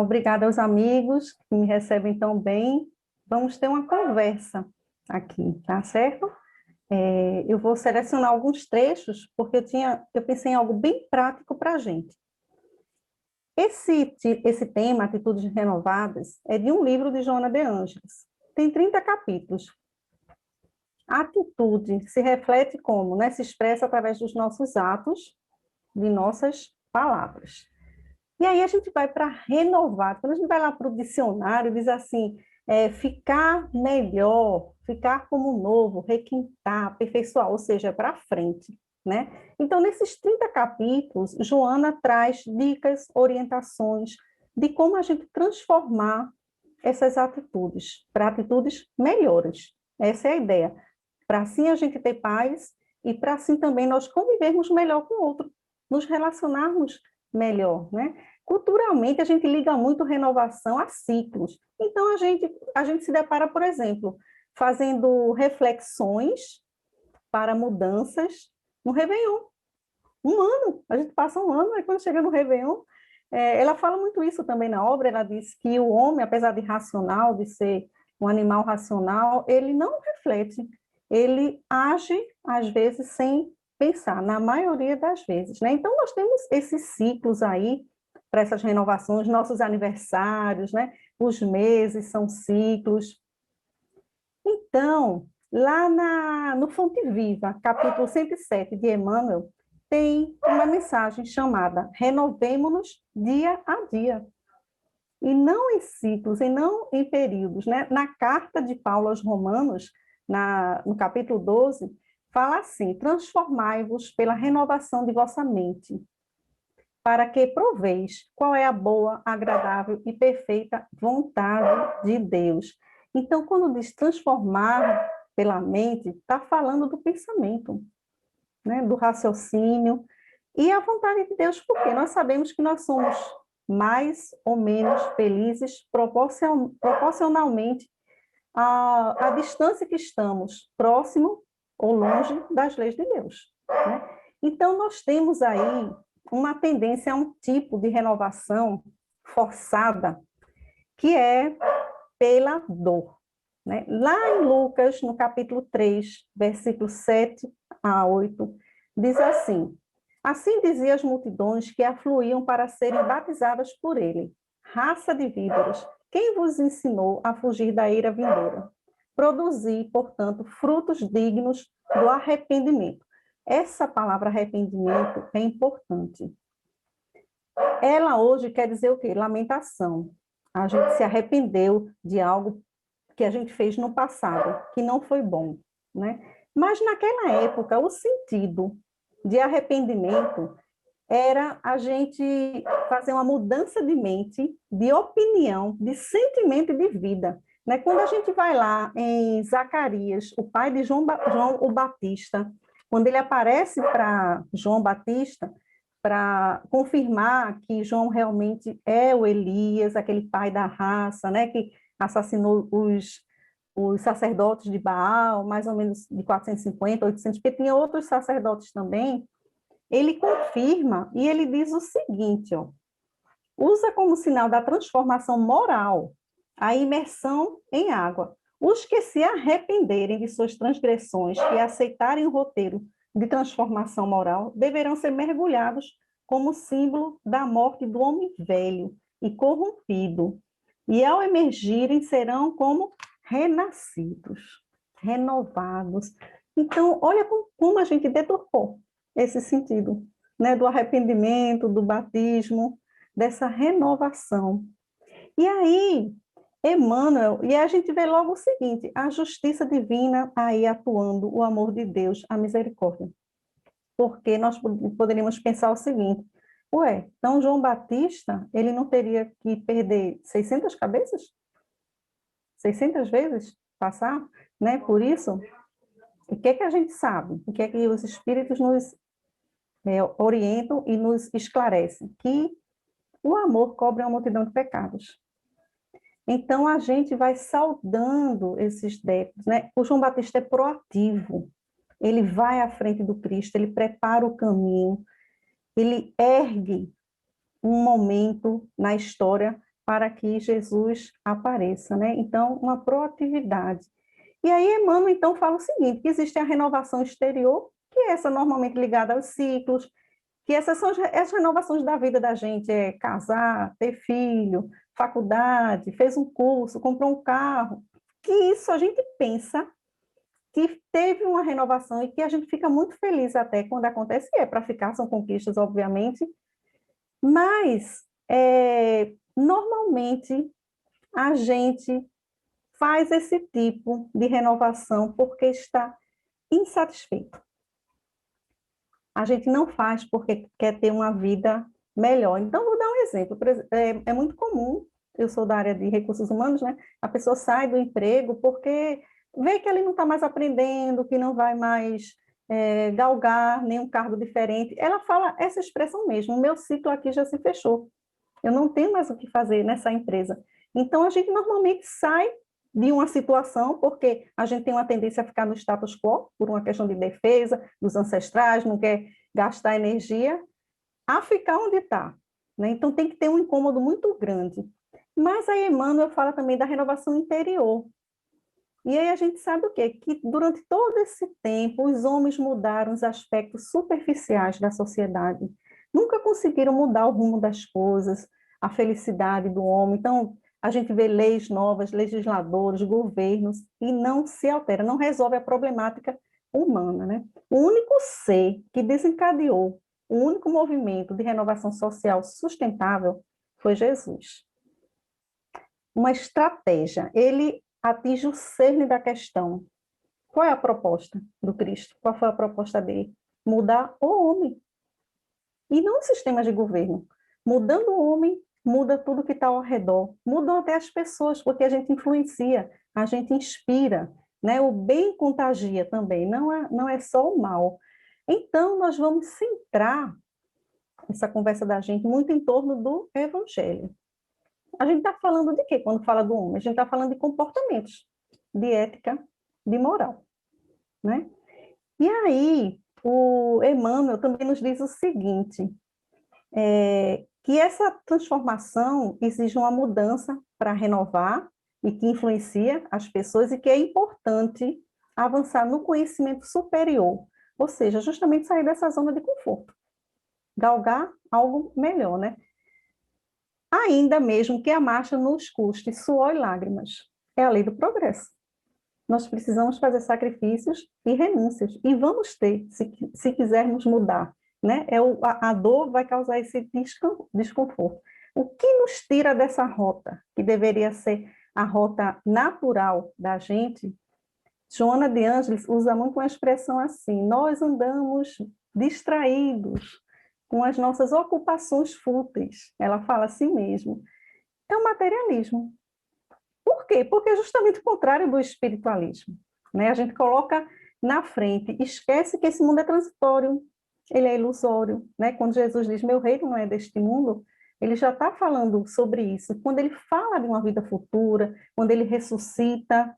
Obrigada aos amigos que me recebem tão bem. Vamos ter uma conversa aqui, tá certo? Eu vou selecionar alguns trechos, porque eu pensei em algo bem prático para a gente. Esse tema, Atitudes Renovadas, é de um livro de Joana de Ângeles. Tem 30 capítulos. A atitude se reflete como? Né? Se expressa através dos nossos atos, de nossas palavras. E aí a gente vai para renovar. Quando a gente vai lá para o dicionário, diz assim, ficar melhor, ficar como novo, requintar, aperfeiçoar, ou seja, para frente, né? Então, nesses 30 capítulos, Joana traz dicas, orientações de como a gente transformar essas atitudes, para atitudes melhores. Essa é a ideia. Para assim a gente ter paz e para assim também nós convivermos melhor com o outro, nos relacionarmos melhor, né? Culturalmente, a gente liga muito renovação a ciclos. Então, a gente se depara, por exemplo, fazendo reflexões para mudanças no Réveillon. Um ano, a gente passa um ano, aí quando chega no Réveillon, ela fala muito isso também na obra, ela diz que o homem, apesar de racional, de ser um animal racional, ele não reflete, ele age, às vezes, sem pensar, na maioria das vezes, né? Então, nós temos esses ciclos aí, para essas renovações, nossos aniversários, né? Os meses são ciclos. Então, lá no Fonte Viva, capítulo 107 de Emmanuel, tem uma mensagem chamada Renovemo-nos dia a dia. E não em ciclos, e não em períodos, né? Na carta de Paulo aos Romanos, no capítulo 12, fala assim: transformai-vos pela renovação de vossa mente, para que proveis qual é a boa, agradável e perfeita vontade de Deus. Então, quando diz transformar pela mente, está falando do pensamento, né? Do raciocínio e a vontade de Deus, porque nós sabemos que nós somos mais ou menos felizes proporcionalmente à distância que estamos, próximo ou longe das leis de Deus, né? Então, nós temos aí uma tendência a um tipo de renovação forçada, que é pela dor, né? Lá em Lucas, no capítulo 3, versículos 7 a 8, diz assim: assim diziam as multidões que afluíam para serem batizadas por ele: raça de víboras, quem vos ensinou a fugir da ira vindoura? Produzi, portanto, frutos dignos do arrependimento. Essa palavra arrependimento é importante. Ela hoje quer dizer o quê? Lamentação. A gente se arrependeu de algo que a gente fez no passado, que não foi bom, né? Mas naquela época, o sentido de arrependimento era a gente fazer uma mudança de mente, de opinião, de sentimento e de vida, né? Quando a gente vai lá em Zacarias, o pai de João o Batista, quando ele aparece para João Batista, para confirmar que João realmente é o Elias, aquele pai da raça, né, que assassinou os sacerdotes de Baal, mais ou menos de 450, 800, porque tinha outros sacerdotes também. Ele confirma e ele diz o seguinte, ó: usa como sinal da transformação moral a imersão em água. Os que se arrependerem de suas transgressões e aceitarem o roteiro de transformação moral deverão ser mergulhados como símbolo da morte do homem velho e corrompido. E ao emergirem serão como renascidos, renovados. Então, olha como a gente deturpou esse sentido, né, do arrependimento, do batismo, dessa renovação. E aí, Emmanuel, e a gente vê logo o seguinte: a justiça divina aí atuando, o amor de Deus, a misericórdia. Porque nós poderíamos pensar o seguinte: ué, então João Batista, ele não teria que perder 600 cabeças? 600 vezes passar, né, por isso? O que é que a gente sabe? O que é que os espíritos nos orientam e nos esclarecem? Que o amor cobre uma multidão de pecados. Então, a gente vai saudando esses débitos, né? O João Batista é proativo, ele vai à frente do Cristo, ele prepara o caminho, ele ergue um momento na história para que Jesus apareça, né? Então, uma proatividade. E aí Emmanuel, então, fala o seguinte, que existe a renovação exterior, que é essa normalmente ligada aos ciclos, que essas são as renovações da vida da gente, é casar, ter filho, faculdade, fez um curso, comprou um carro, que isso a gente pensa que teve uma renovação e que a gente fica muito feliz até quando acontece, e é para ficar, são conquistas, obviamente, mas normalmente a gente faz esse tipo de renovação porque está insatisfeito. A gente não faz porque quer ter uma vida melhor. Então, vou dar um exemplo. É muito comum, eu sou da área de recursos humanos, né? A pessoa sai do emprego porque vê que ele não está mais aprendendo, que não vai mais galgar nenhum cargo diferente. Ela fala essa expressão mesmo, o meu ciclo aqui já se fechou. Eu não tenho mais o que fazer nessa empresa. Então, a gente normalmente sai de uma situação, porque a gente tem uma tendência a ficar no status quo, por uma questão de defesa dos ancestrais, não quer gastar energia, a ficar onde está. Né? Então, tem que ter um incômodo muito grande. Mas aí Emmanuel fala também da renovação interior. E aí a gente sabe o quê? Que durante todo esse tempo, os homens mudaram os aspectos superficiais da sociedade. Nunca conseguiram mudar o rumo das coisas, a felicidade do homem. Então, a gente vê leis novas, legisladores, governos, e não se altera, não resolve a problemática humana, né? O único ser que desencadeou o único movimento de renovação social sustentável foi Jesus. Uma estratégia. Ele atinge o cerne da questão. Qual é a proposta do Cristo? Qual foi a proposta dele? Mudar o homem. E não os sistemas de governo. Mudando o homem, muda tudo que está ao redor. Mudam até as pessoas, porque a gente influencia, a gente inspira. Né? O bem contagia também, não é só o mal. Então, nós vamos centrar essa conversa da gente muito em torno do Evangelho. A gente está falando de quê quando fala do homem? A gente está falando de comportamentos, de ética, de moral, né? E aí, o Emmanuel também nos diz o seguinte, que essa transformação exige uma mudança para renovar e que influencia as pessoas e que é importante avançar no conhecimento superior, ou seja, justamente sair dessa zona de conforto, galgar algo melhor, né? Ainda mesmo que a marcha nos custe suor e lágrimas. É a lei do progresso. Nós precisamos fazer sacrifícios e renúncias, e vamos ter, se quisermos mudar. Né? A dor vai causar esse desconforto. O que nos tira dessa rota, que deveria ser a rota natural da gente? Joana de Ângeles usa muito uma expressão assim, nós andamos distraídos, com as nossas ocupações fúteis. Ela fala assim mesmo. É o materialismo. Por quê? Porque é justamente o contrário do espiritualismo. Né? A gente coloca na frente, esquece que esse mundo é transitório, ele é ilusório. Né? Quando Jesus diz, meu reino não é deste mundo, ele já está falando sobre isso. Quando ele fala de uma vida futura, quando ele ressuscita,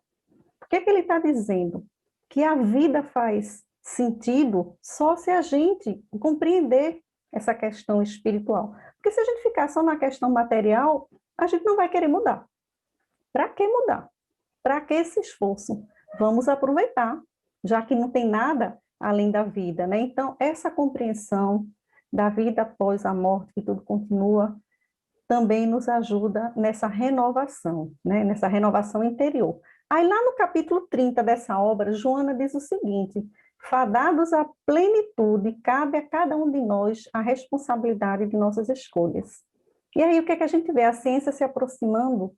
o que é que ele está dizendo? Que a vida faz sentido só se a gente compreender essa questão espiritual. Porque se a gente ficar só na questão material, a gente não vai querer mudar. Para que mudar? Para que esse esforço? Vamos aproveitar, já que não tem nada além da vida, né? Então, essa compreensão da vida após a morte, que tudo continua, também nos ajuda nessa renovação, né? Nessa renovação interior. Aí, lá no capítulo 30 dessa obra, Joana diz o seguinte: fadados à plenitude, cabe a cada um de nós a responsabilidade de nossas escolhas. E aí, o que é que a gente vê? A ciência se aproximando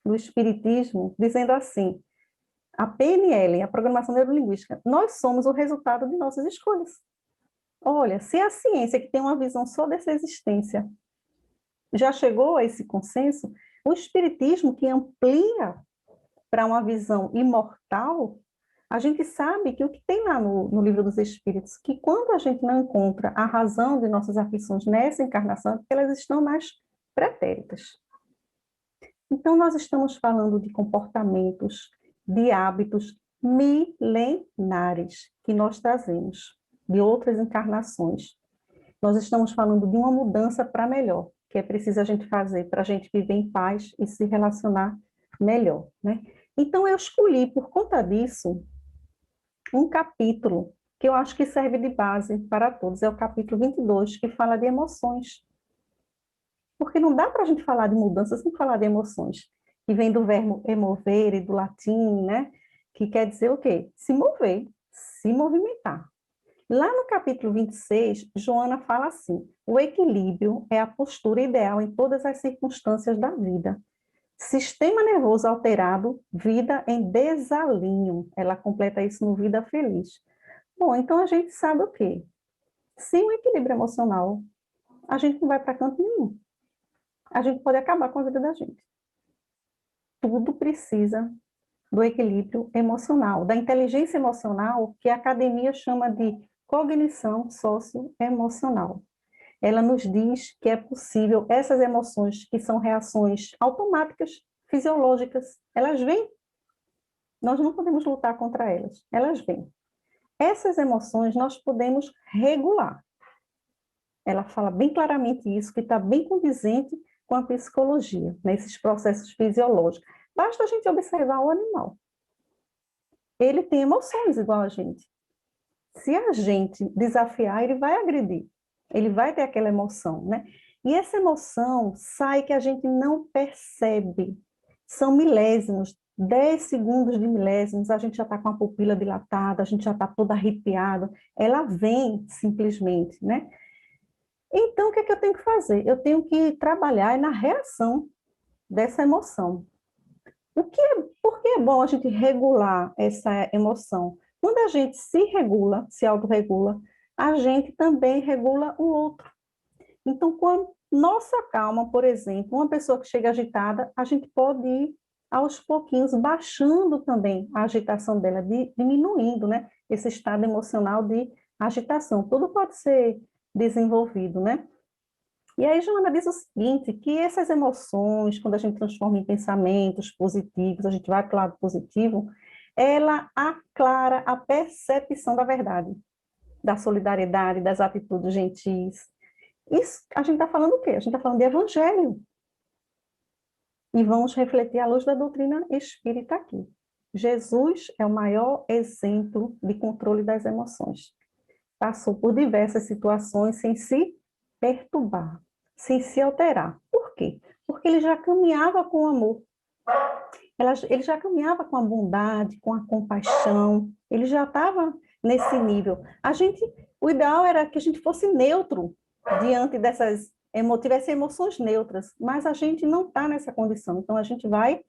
do espiritismo, dizendo assim, a PNL, a programação neurolinguística, nós somos o resultado de nossas escolhas. Olha, se a ciência, que tem uma visão só dessa existência, já chegou a esse consenso, o espiritismo, que amplia para uma visão imortal, a gente sabe que o que tem lá no Livro dos Espíritos, que quando a gente não encontra a razão de nossas aflições nessa encarnação, é porque elas estão mais pretéritas. Então, nós estamos falando de comportamentos, de hábitos milenares que nós trazemos de outras encarnações. Nós estamos falando de uma mudança para melhor, que é preciso a gente fazer para a gente viver em paz e se relacionar melhor, né? Então, eu escolhi, por conta disso, um capítulo que eu acho que serve de base para todos, é o capítulo 22, que fala de emoções. Porque não dá para a gente falar de mudança sem falar de emoções, que vem do verbo emovere, do latim, né? Que quer dizer o quê? Se mover, se movimentar. Lá no capítulo 26, Joana fala assim: o equilíbrio é a postura ideal em todas as circunstâncias da vida. Sistema nervoso alterado, vida em desalinho. Ela completa isso no Vida Feliz. Bom, então a gente sabe o quê? Sem o equilíbrio emocional, a gente não vai para canto nenhum. A gente pode acabar com a vida da gente. Tudo precisa do equilíbrio emocional, da inteligência emocional, que a academia chama de cognição socioemocional. Ela nos diz que é possível essas emoções, que são reações automáticas, fisiológicas, elas vêm. Nós não podemos lutar contra elas, elas vêm. Essas emoções nós podemos regular. Ela fala bem claramente isso, que está bem condizente com a psicologia, nesses processos fisiológicos. Basta a gente observar o animal. Ele tem emoções igual a gente. Se a gente desafiar, ele vai agredir. Ele vai ter aquela emoção, né? E essa emoção sai que a gente não percebe. São milésimos, 10 segundos de milésimos, a gente já está com a pupila dilatada, a gente já está todo arrepiado. Ela vem simplesmente, né? Então, o que é que eu tenho que fazer? Eu tenho que trabalhar na reação dessa emoção. Por que é bom a gente regular essa emoção? Quando a gente se regula, se autorregula, a gente também regula o outro. Então, com a nossa calma, por exemplo, uma pessoa que chega agitada, a gente pode ir aos pouquinhos baixando também a agitação dela, diminuindo, né, esse estado emocional de agitação. Tudo pode ser desenvolvido, né? E aí, Joana diz o seguinte, que essas emoções, quando a gente transforma em pensamentos positivos, a gente vai para o lado positivo, ela aclara a percepção da verdade, da solidariedade, das atitudes gentis. Isso, a gente está falando o quê? A gente está falando de evangelho. E vamos refletir à luz da doutrina espírita aqui. Jesus é o maior exemplo de controle das emoções. Passou por diversas situações sem se perturbar, sem se alterar. Por quê? Porque ele já caminhava com amor. Ele já caminhava com a bondade, com a compaixão. Ele já estava nesse nível. O ideal era que a gente fosse neutro diante dessas tivesse emoções neutras, mas a gente não está nessa condição. Então a gente vai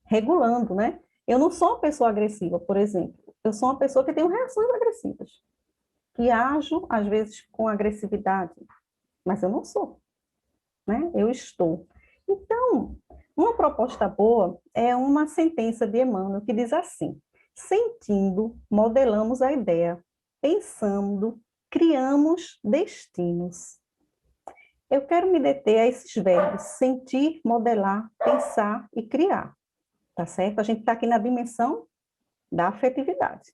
regulando, né? Eu não sou uma pessoa agressiva, por exemplo. Eu sou uma pessoa que tem reações agressivas, que ajo, às vezes, com agressividade, mas eu não sou, né? Eu estou. Então, uma proposta boa é uma sentença de Emmanuel que diz assim: sentindo, modelamos a ideia, pensando, criamos destinos. Eu quero me deter a esses verbos: sentir, modelar, pensar e criar, tá certo? A gente está aqui na dimensão da afetividade.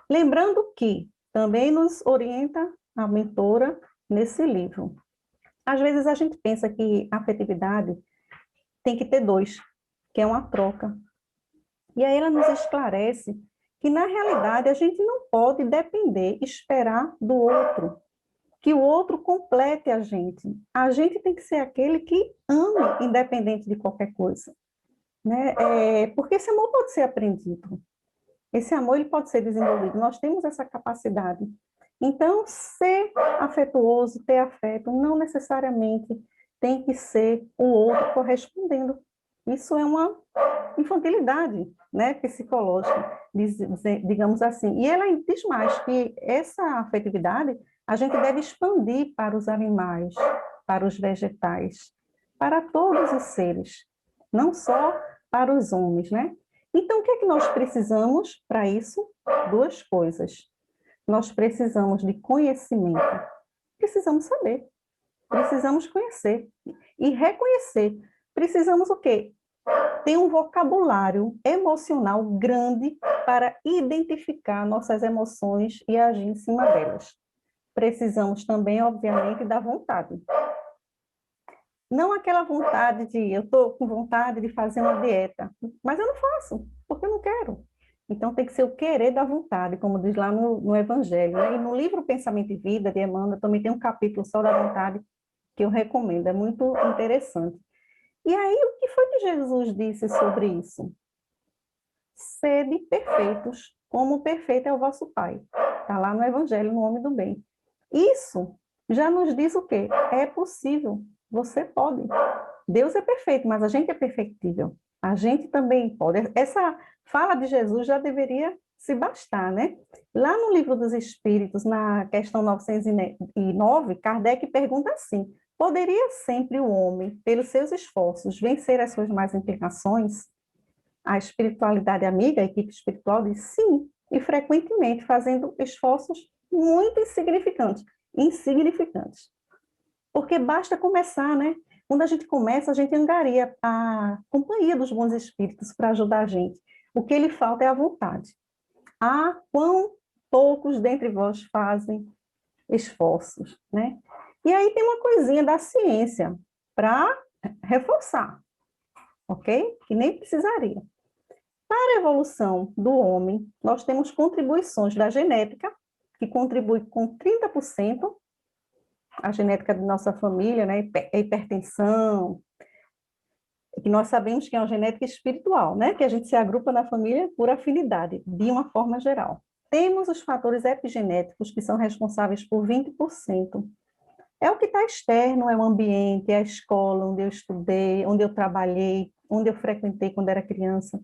Lembrando que também nos orienta a mentora nesse livro. Às vezes a gente pensa que a afetividade tem que ter dois, que é uma troca. E aí ela nos esclarece que, na realidade, a gente não pode depender, esperar do outro, que o outro complete a gente. A gente tem que ser aquele que ame, independente de qualquer coisa, né? Porque esse amor pode ser aprendido. Esse amor ele pode ser desenvolvido. Nós temos essa capacidade. Então, ser afetuoso, ter afeto, não necessariamente tem que ser o outro correspondendo. Isso é uma infantilidade, né, psicológica, digamos assim. E ela diz mais que essa afetividade a gente deve expandir para os animais, para os vegetais, para todos os seres, não só para os homens, né? Então, o que é que nós precisamos para isso? Duas coisas. Nós precisamos de conhecimento. Precisamos saber. Precisamos conhecer e reconhecer. Precisamos o quê? Ter um vocabulário emocional grande para identificar nossas emoções e agir em cima delas. Precisamos também, obviamente, da vontade. Não aquela vontade de, eu estou com vontade de fazer uma dieta, mas eu não faço, porque eu não quero. Então tem que ser o querer da vontade, como diz lá no Evangelho, né? E no livro Pensamento e Vida, de Emmanuel, também tem um capítulo só da vontade que eu recomendo, é muito interessante. E aí, o que foi que Jesus disse sobre isso? Sede perfeitos, como perfeito é o vosso Pai. Está lá no Evangelho, no Homem do Bem. Isso já nos diz o quê? É possível, você pode. Deus é perfeito, mas a gente é perfectível. A gente também pode. Essa fala de Jesus já deveria se bastar, né? Lá no Livro dos Espíritos, na questão 909, Kardec pergunta assim: poderia sempre o homem, pelos seus esforços, vencer as suas más inclinações? A espiritualidade amiga, a equipe espiritual, diz sim, e frequentemente fazendo esforços muito insignificantes. Porque basta começar, né? Quando a gente começa, a gente angaria a companhia dos bons espíritos para ajudar a gente. O que lhe falta é a vontade. Ah, quão poucos dentre vós fazem esforços, né? E aí tem uma coisinha da ciência para reforçar, ok? Que nem precisaria. Para a evolução do homem, nós temos contribuições da genética, que contribui com 30%, a genética da nossa família, né? A hipertensão, que nós sabemos que é uma genética espiritual, né? Que a gente se agrupa na família por afinidade, de uma forma geral. Temos os fatores epigenéticos, que são responsáveis por 20%. É o que está externo, é o ambiente, é a escola onde eu estudei, onde eu trabalhei, onde eu frequentei quando era criança.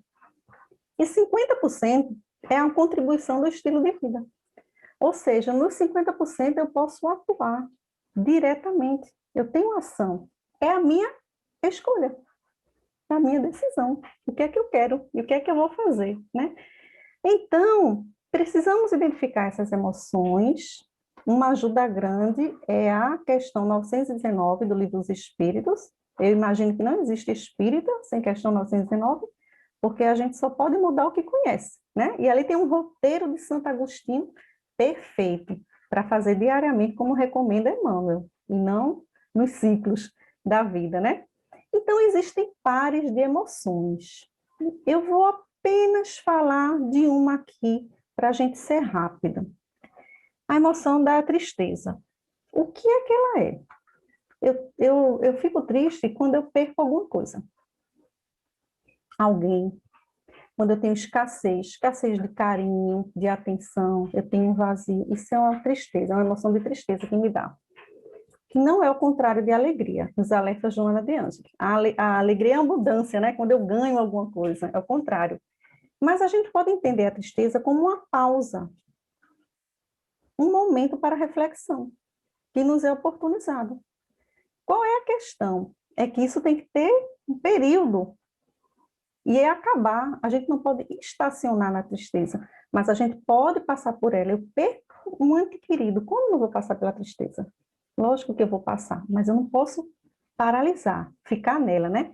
E 50% é a contribuição do estilo de vida. Ou seja, nos 50% eu posso atuar diretamente. Eu tenho ação. É a minha escolha, é a minha decisão. O que é que eu quero e o que é que eu vou fazer, né? Então, precisamos identificar essas emoções. Uma ajuda grande é a questão 919 do Livro dos Espíritos. Eu imagino que não existe espírita sem questão 919, porque a gente só pode mudar o que conhece, né? E ali tem um roteiro de Santo Agostinho perfeito para fazer diariamente, como recomenda Emmanuel, e não nos ciclos da vida, né? Então, existem pares de emoções. Eu vou apenas falar de uma aqui, para a gente ser rápida. A emoção da tristeza. O que é que ela é? Eu fico triste quando eu perco alguma coisa. Alguém, quando eu tenho escassez de carinho, de atenção, eu tenho um vazio. Isso é uma tristeza, é uma emoção de tristeza que me dá. Que não é o contrário de alegria, nos alerta Joana de Ângeles. A alegria é a abundância, né? Quando eu ganho alguma coisa, é o contrário. Mas a gente pode entender a tristeza como uma pausa, um momento para reflexão, que nos é oportunizado. Qual é a questão? É que isso tem que ter um período e é acabar. A gente não pode estacionar na tristeza, mas a gente pode passar por ela. Eu perco um ente querido, como eu não vou passar pela tristeza? Lógico que eu vou passar, mas eu não posso paralisar, ficar nela, né?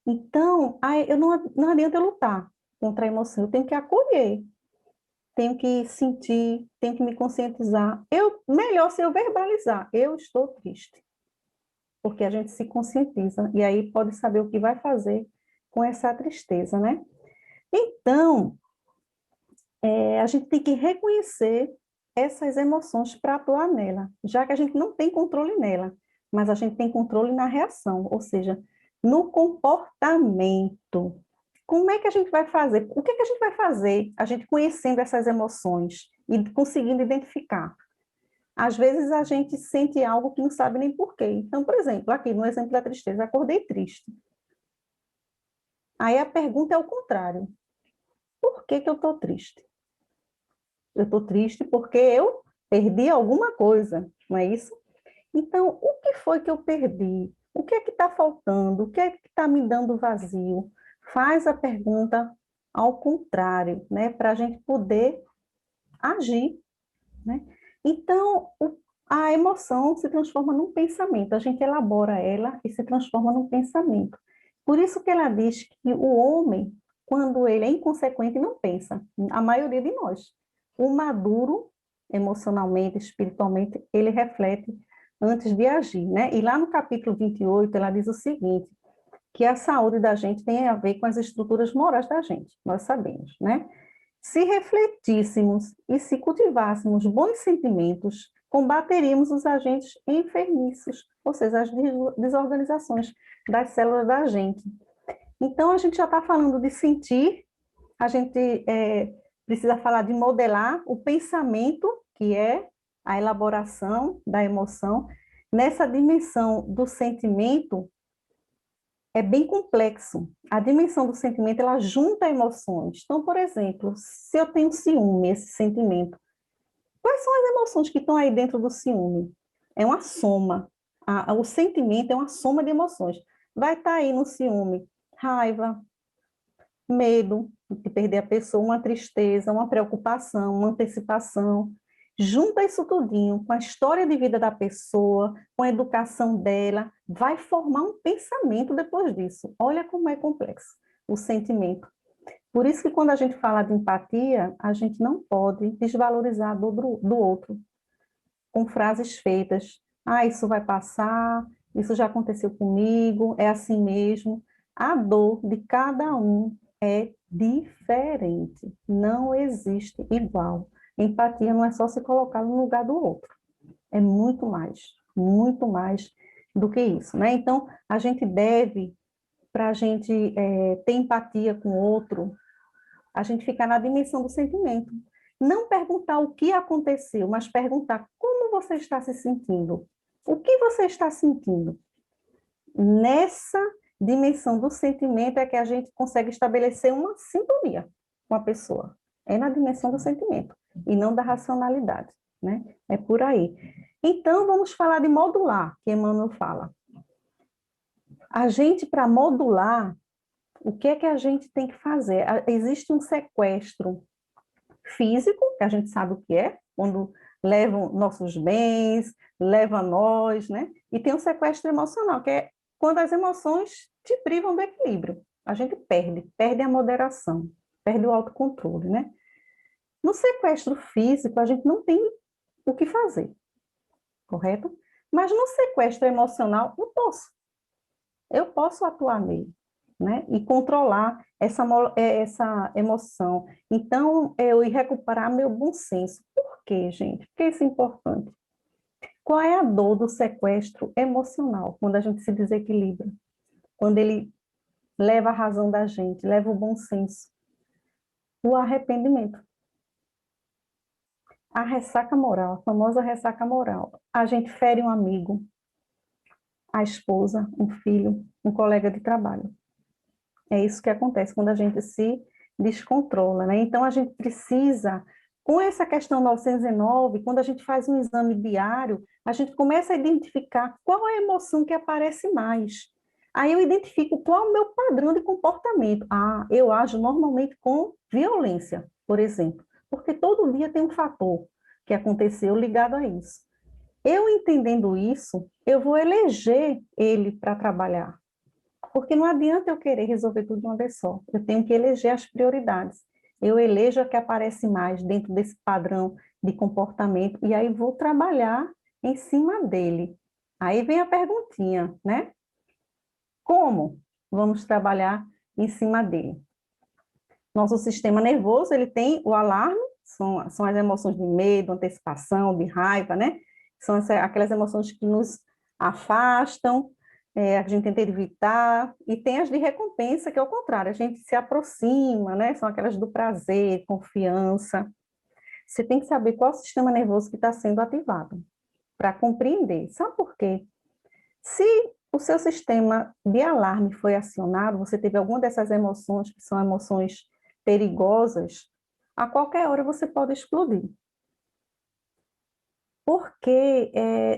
Então, aí eu não adianta eu lutar contra a emoção, eu tenho que acolher, tenho que sentir, tenho que me conscientizar. Melhor se eu verbalizar, eu estou triste, porque a gente se conscientiza e aí pode saber o que vai fazer com essa tristeza, né? Então, a gente tem que reconhecer essas emoções para atuar nela, já que a gente não tem controle nela, mas a gente tem controle na reação, ou seja, no comportamento. Como é que a gente vai fazer? O que é que a gente vai fazer, a gente conhecendo essas emoções e conseguindo identificar? Às vezes a gente sente algo que não sabe nem por quê. Então, por exemplo, aqui no exemplo da tristeza, acordei triste. Aí a pergunta é o contrário. Por que que eu estou triste? Eu estou triste porque eu perdi alguma coisa, não é isso? Então, o que foi que eu perdi? O que é que está faltando? O que é que está me dando vazio? Faz a pergunta ao contrário, né? Para a gente poder agir, né? Então, a emoção se transforma num pensamento. A gente elabora ela e se transforma num pensamento. Por isso que ela diz que o homem, quando ele é inconsequente, não pensa. A maioria de nós. O maduro, emocionalmente, espiritualmente, ele reflete antes de agir, né? E lá no capítulo 28, ela diz o seguinte, que a saúde da gente tem a ver com as estruturas morais da gente, nós sabemos, né? Se refletíssemos e se cultivássemos bons sentimentos, combateríamos os agentes enfermiços, ou seja, as desorganizações das células da gente. Então, a gente já está falando de sentir, a gente precisa falar de modelar o pensamento, que é a elaboração da emoção. Nessa dimensão do sentimento, é bem complexo. A dimensão do sentimento, ela junta emoções. Então, por exemplo, se eu tenho ciúme, esse sentimento, quais são as emoções que estão aí dentro do ciúme? É uma soma. O sentimento é uma soma de emoções. Vai estar aí no ciúme raiva, medo de perder a pessoa, uma tristeza, uma preocupação, uma antecipação. Junta isso tudinho com a história de vida da pessoa, com a educação dela, vai formar um pensamento depois disso. Olha como é complexo o sentimento. Por isso que quando a gente fala de empatia, a gente não pode desvalorizar do outro com frases feitas. Ah, isso vai passar, isso já aconteceu comigo, é assim mesmo. A dor de cada um é diferente, não existe igual. Empatia não é só se colocar no lugar do outro, é muito mais do que isso, né? Então, a gente deve, para a gente ter empatia com o outro, a gente ficar na dimensão do sentimento. Não perguntar o que aconteceu, mas perguntar como você está se sentindo. O que você está sentindo? Nessa dimensão do sentimento é que a gente consegue estabelecer uma sintonia com a pessoa. É na dimensão do sentimento e não da racionalidade, né? É por aí. Então, vamos falar de modular, que Emmanuel fala. A gente, para modular, o que é que a gente tem que fazer? Existe um sequestro físico, que a gente sabe o que é, quando levam nossos bens, leva nós, né? E tem um sequestro emocional, que é quando as emoções te privam do equilíbrio. A gente perde a moderação, perde o autocontrole, né? No sequestro físico, a gente não tem o que fazer, correto? Mas no sequestro emocional, eu posso atuar nele, né? E controlar essa emoção. Então, eu ir recuperar meu bom senso. Por quê, gente? Por que isso é importante? Qual é a dor do sequestro emocional, quando a gente se desequilibra? Quando ele leva a razão da gente, leva o bom senso? O arrependimento. A ressaca moral, a famosa ressaca moral. A gente fere um amigo, a esposa, um filho, um colega de trabalho. É isso que acontece quando a gente se descontrola, né? Então, a gente precisa, com essa questão 909, quando a gente faz um exame diário, a gente começa a identificar qual é a emoção que aparece mais. Aí eu identifico qual é o meu padrão de comportamento. Ah, eu ajo normalmente com violência, por exemplo, porque todo dia tem um fator que aconteceu ligado a isso. Eu entendendo isso, eu vou eleger ele para trabalhar. Porque não adianta eu querer resolver tudo de uma vez só. Eu tenho que eleger as prioridades. Eu elejo a que aparece mais dentro desse padrão de comportamento e aí vou trabalhar em cima dele. Aí vem a perguntinha, né? Como vamos trabalhar em cima dele? Nosso sistema nervoso, ele tem o alarme, são as emoções de medo, antecipação, de raiva, né? São aquelas emoções que nos afastam, a gente tenta evitar, e tem as de recompensa, que é o contrário, a gente se aproxima, né? São aquelas do prazer, confiança. Você tem que saber qual é o sistema nervoso que está sendo ativado, para compreender. Sabe por quê? Se o seu sistema de alarme foi acionado, você teve alguma dessas emoções, que são emoções perigosas, a qualquer hora você pode explodir. Porque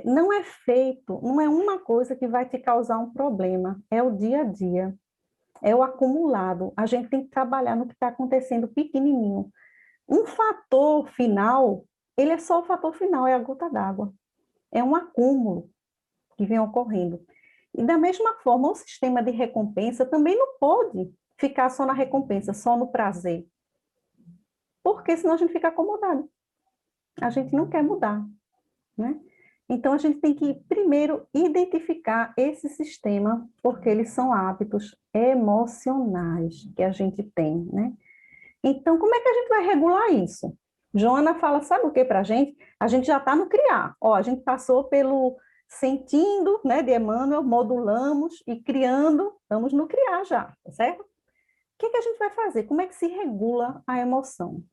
não é feito, não é uma coisa que vai te causar um problema, é o dia a dia, é o acumulado. A gente tem que trabalhar no que está acontecendo pequenininho. Um fator final, ele é só o fator final, é a gota d'água. É um acúmulo que vem ocorrendo. E da mesma forma, o sistema de recompensa também não pode ficar só na recompensa, só no prazer. Porque senão a gente fica acomodado. A gente não quer mudar, né? Então, a gente tem que, primeiro, identificar esse sistema, porque eles são hábitos emocionais que a gente tem, né? Então, como é que a gente vai regular isso? Joana fala, sabe o que para a gente? A gente já está no criar. Ó, a gente passou pelo sentindo, né, de Emmanuel, modulamos e criando, estamos no criar já, tá certo? O que que a gente vai fazer? Como é que se regula a emoção?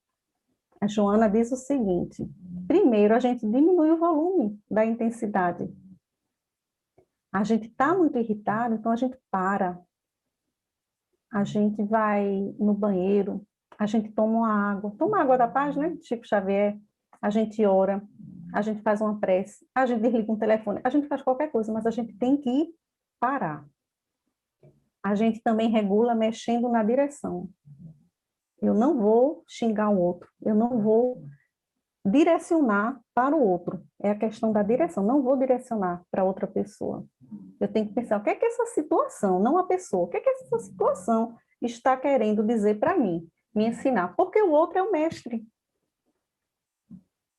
A Joana diz o seguinte: primeiro, a gente diminui o volume da intensidade. A gente está muito irritado, então a gente para. A gente vai no banheiro, a gente toma água da paz, né? Chico Xavier, a gente ora, a gente faz uma prece, a gente desliga um telefone, a gente faz qualquer coisa, mas a gente tem que parar. A gente também regula mexendo na direção. Eu não vou xingar o outro, eu não vou direcionar para o outro. É a questão da direção, não vou direcionar para outra pessoa. Eu tenho que pensar, o que é que essa situação, não a pessoa, o que é que essa situação está querendo dizer para mim, me ensinar? Porque o outro é o mestre.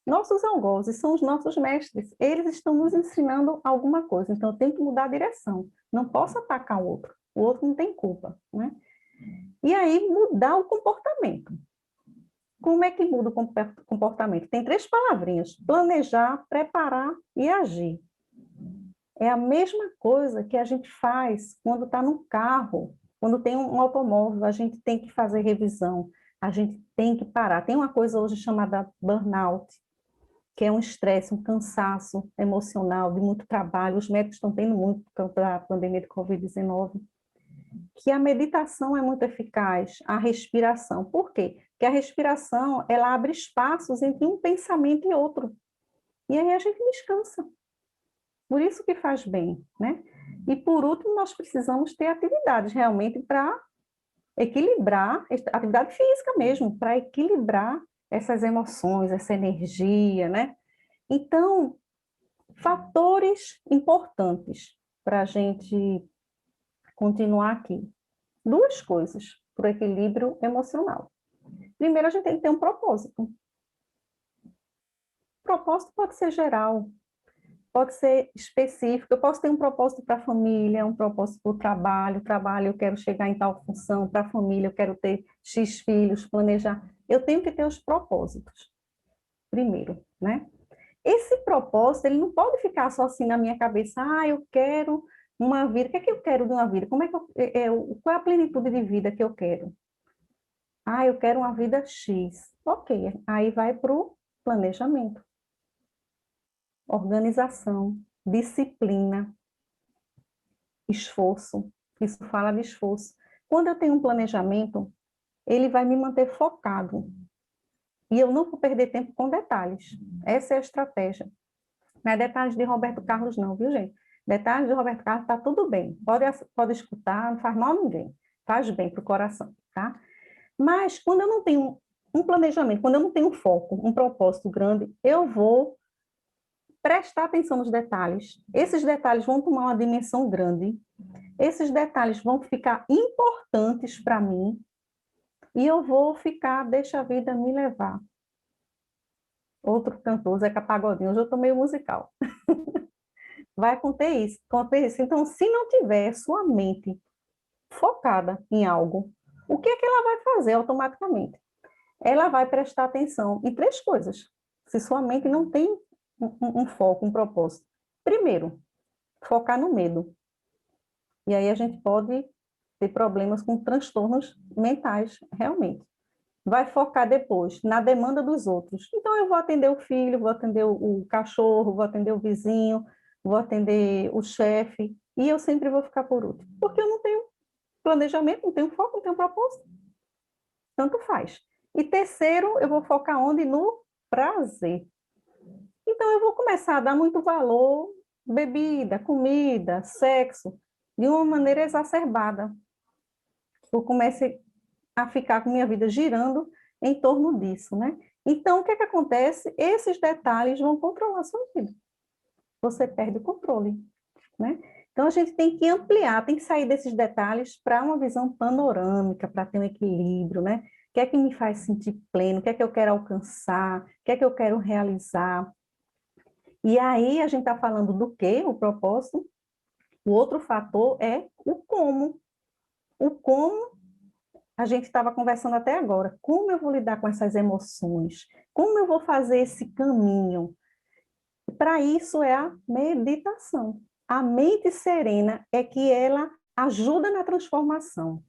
Nossos algozes são os nossos mestres. Eles estão nos ensinando alguma coisa. Então, eu tenho que mudar a direção. Não posso atacar o outro. O outro não tem culpa, né? E aí, mudar o comportamento. Como é que muda o comportamento? Tem 3 palavrinhas: planejar, preparar e agir. É a mesma coisa que a gente faz quando está no carro, quando tem um automóvel, a gente tem que fazer revisão, a gente tem que parar. Tem uma coisa hoje chamada burnout, que é um estresse, um cansaço emocional de muito trabalho. Os médicos estão tendo muito por causa da pandemia de Covid-19. Que a meditação é muito eficaz, a respiração. Por quê? Porque a respiração, ela abre espaços entre um pensamento e outro. E aí a gente descansa. Por isso que faz bem, né? E por último, nós precisamos ter atividades realmente para equilibrar, atividade física mesmo, para equilibrar essas emoções, essa energia, né? Então, fatores importantes para a gente continuar aqui. 2 coisas para o equilíbrio emocional. Primeiro, a gente tem que ter um propósito. O propósito pode ser geral, pode ser específico. Eu posso ter um propósito para a família, um propósito para o trabalho, eu quero chegar em tal função, para a família, eu quero ter X filhos, planejar. Eu tenho que ter os propósitos, primeiro, né? Esse propósito, ele não pode ficar só assim na minha cabeça, eu quero uma vida, o que é que eu quero de uma vida? Como é que qual é a plenitude de vida que eu quero? Eu quero uma vida X. Ok, aí vai para o planejamento, organização, disciplina, esforço. Isso fala de esforço. Quando eu tenho um planejamento, ele vai me manter focado. E eu não vou perder tempo com detalhes. Essa é a estratégia. Não é detalhes de Roberto Carlos, não, viu, gente? Detalhes de Roberto Carlos está tudo bem. Pode escutar, não faz mal a ninguém. Faz bem para o coração, tá? Mas quando eu não tenho um planejamento, quando eu não tenho um foco, um propósito grande, eu vou prestar atenção nos detalhes. Esses detalhes vão tomar uma dimensão grande. Esses detalhes vão ficar importantes para mim e eu vou ficar, deixa a vida me levar. Outro cantor, Zeca Pagodinho, hoje eu estou meio musical. Vai acontecer isso. Então, se não tiver sua mente focada em algo, o que é que ela vai fazer automaticamente? Ela vai prestar atenção em 3 coisas. Se sua mente não tem um foco, um propósito. Primeiro, focar no medo. E aí a gente pode ter problemas com transtornos mentais, realmente. Vai focar depois na demanda dos outros. Então, eu vou atender o filho, vou atender o cachorro, vou atender o vizinho, vou atender o chefe, e eu sempre vou ficar por último. Porque eu não tenho planejamento, não tenho foco, não tenho propósito. Tanto faz. E terceiro, eu vou focar onde? No prazer. Então, eu vou começar a dar muito valor, bebida, comida, sexo, de uma maneira exacerbada. Eu comecei a ficar com minha vida girando em torno disso, né? Então, o que é que acontece? Esses detalhes vão controlar a sua vida. Você perde o controle, né? Então, a gente tem que ampliar, tem que sair desses detalhes para uma visão panorâmica, para ter um equilíbrio, né? O que é que me faz sentir pleno? O que é que eu quero alcançar? O que é que eu quero realizar? E aí a gente está falando do quê? O propósito. O outro fator é o como. O como a gente estava conversando até agora. Como eu vou lidar com essas emoções? Como eu vou fazer esse caminho? Para isso é a meditação. A mente serena é que ela ajuda na transformação.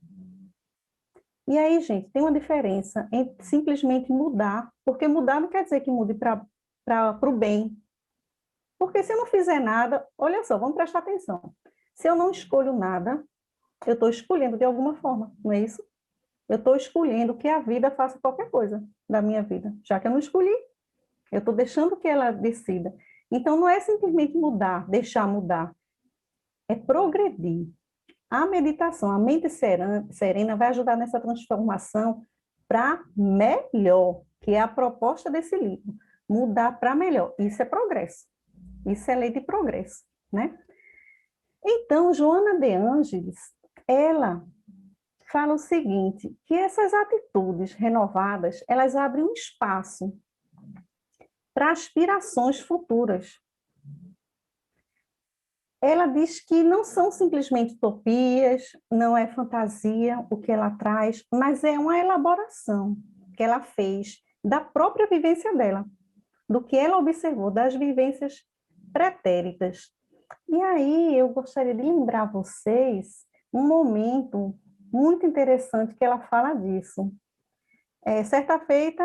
E aí, gente, tem uma diferença entre simplesmente mudar, porque mudar não quer dizer que mude para o bem. Porque se eu não fizer nada, olha só, vamos prestar atenção. Se eu não escolho nada, eu estou escolhendo de alguma forma, não é isso? Eu estou escolhendo que a vida faça qualquer coisa da minha vida, já que eu não escolhi, eu estou deixando que ela decida. Então, não é simplesmente mudar, deixar mudar, é progredir. A meditação, a mente serena vai ajudar nessa transformação para melhor, que é a proposta desse livro. Mudar para melhor. Isso é progresso. Isso é lei de progresso, né? Então, Joana de Ângeles, ela fala o seguinte, que essas atitudes renovadas, elas abrem um espaço para aspirações futuras. Ela diz que não são simplesmente utopias, não é fantasia o que ela traz, mas é uma elaboração que ela fez da própria vivência dela, do que ela observou das vivências pretéritas. E aí eu gostaria de lembrar vocês um momento muito interessante que ela fala disso. Certa feita,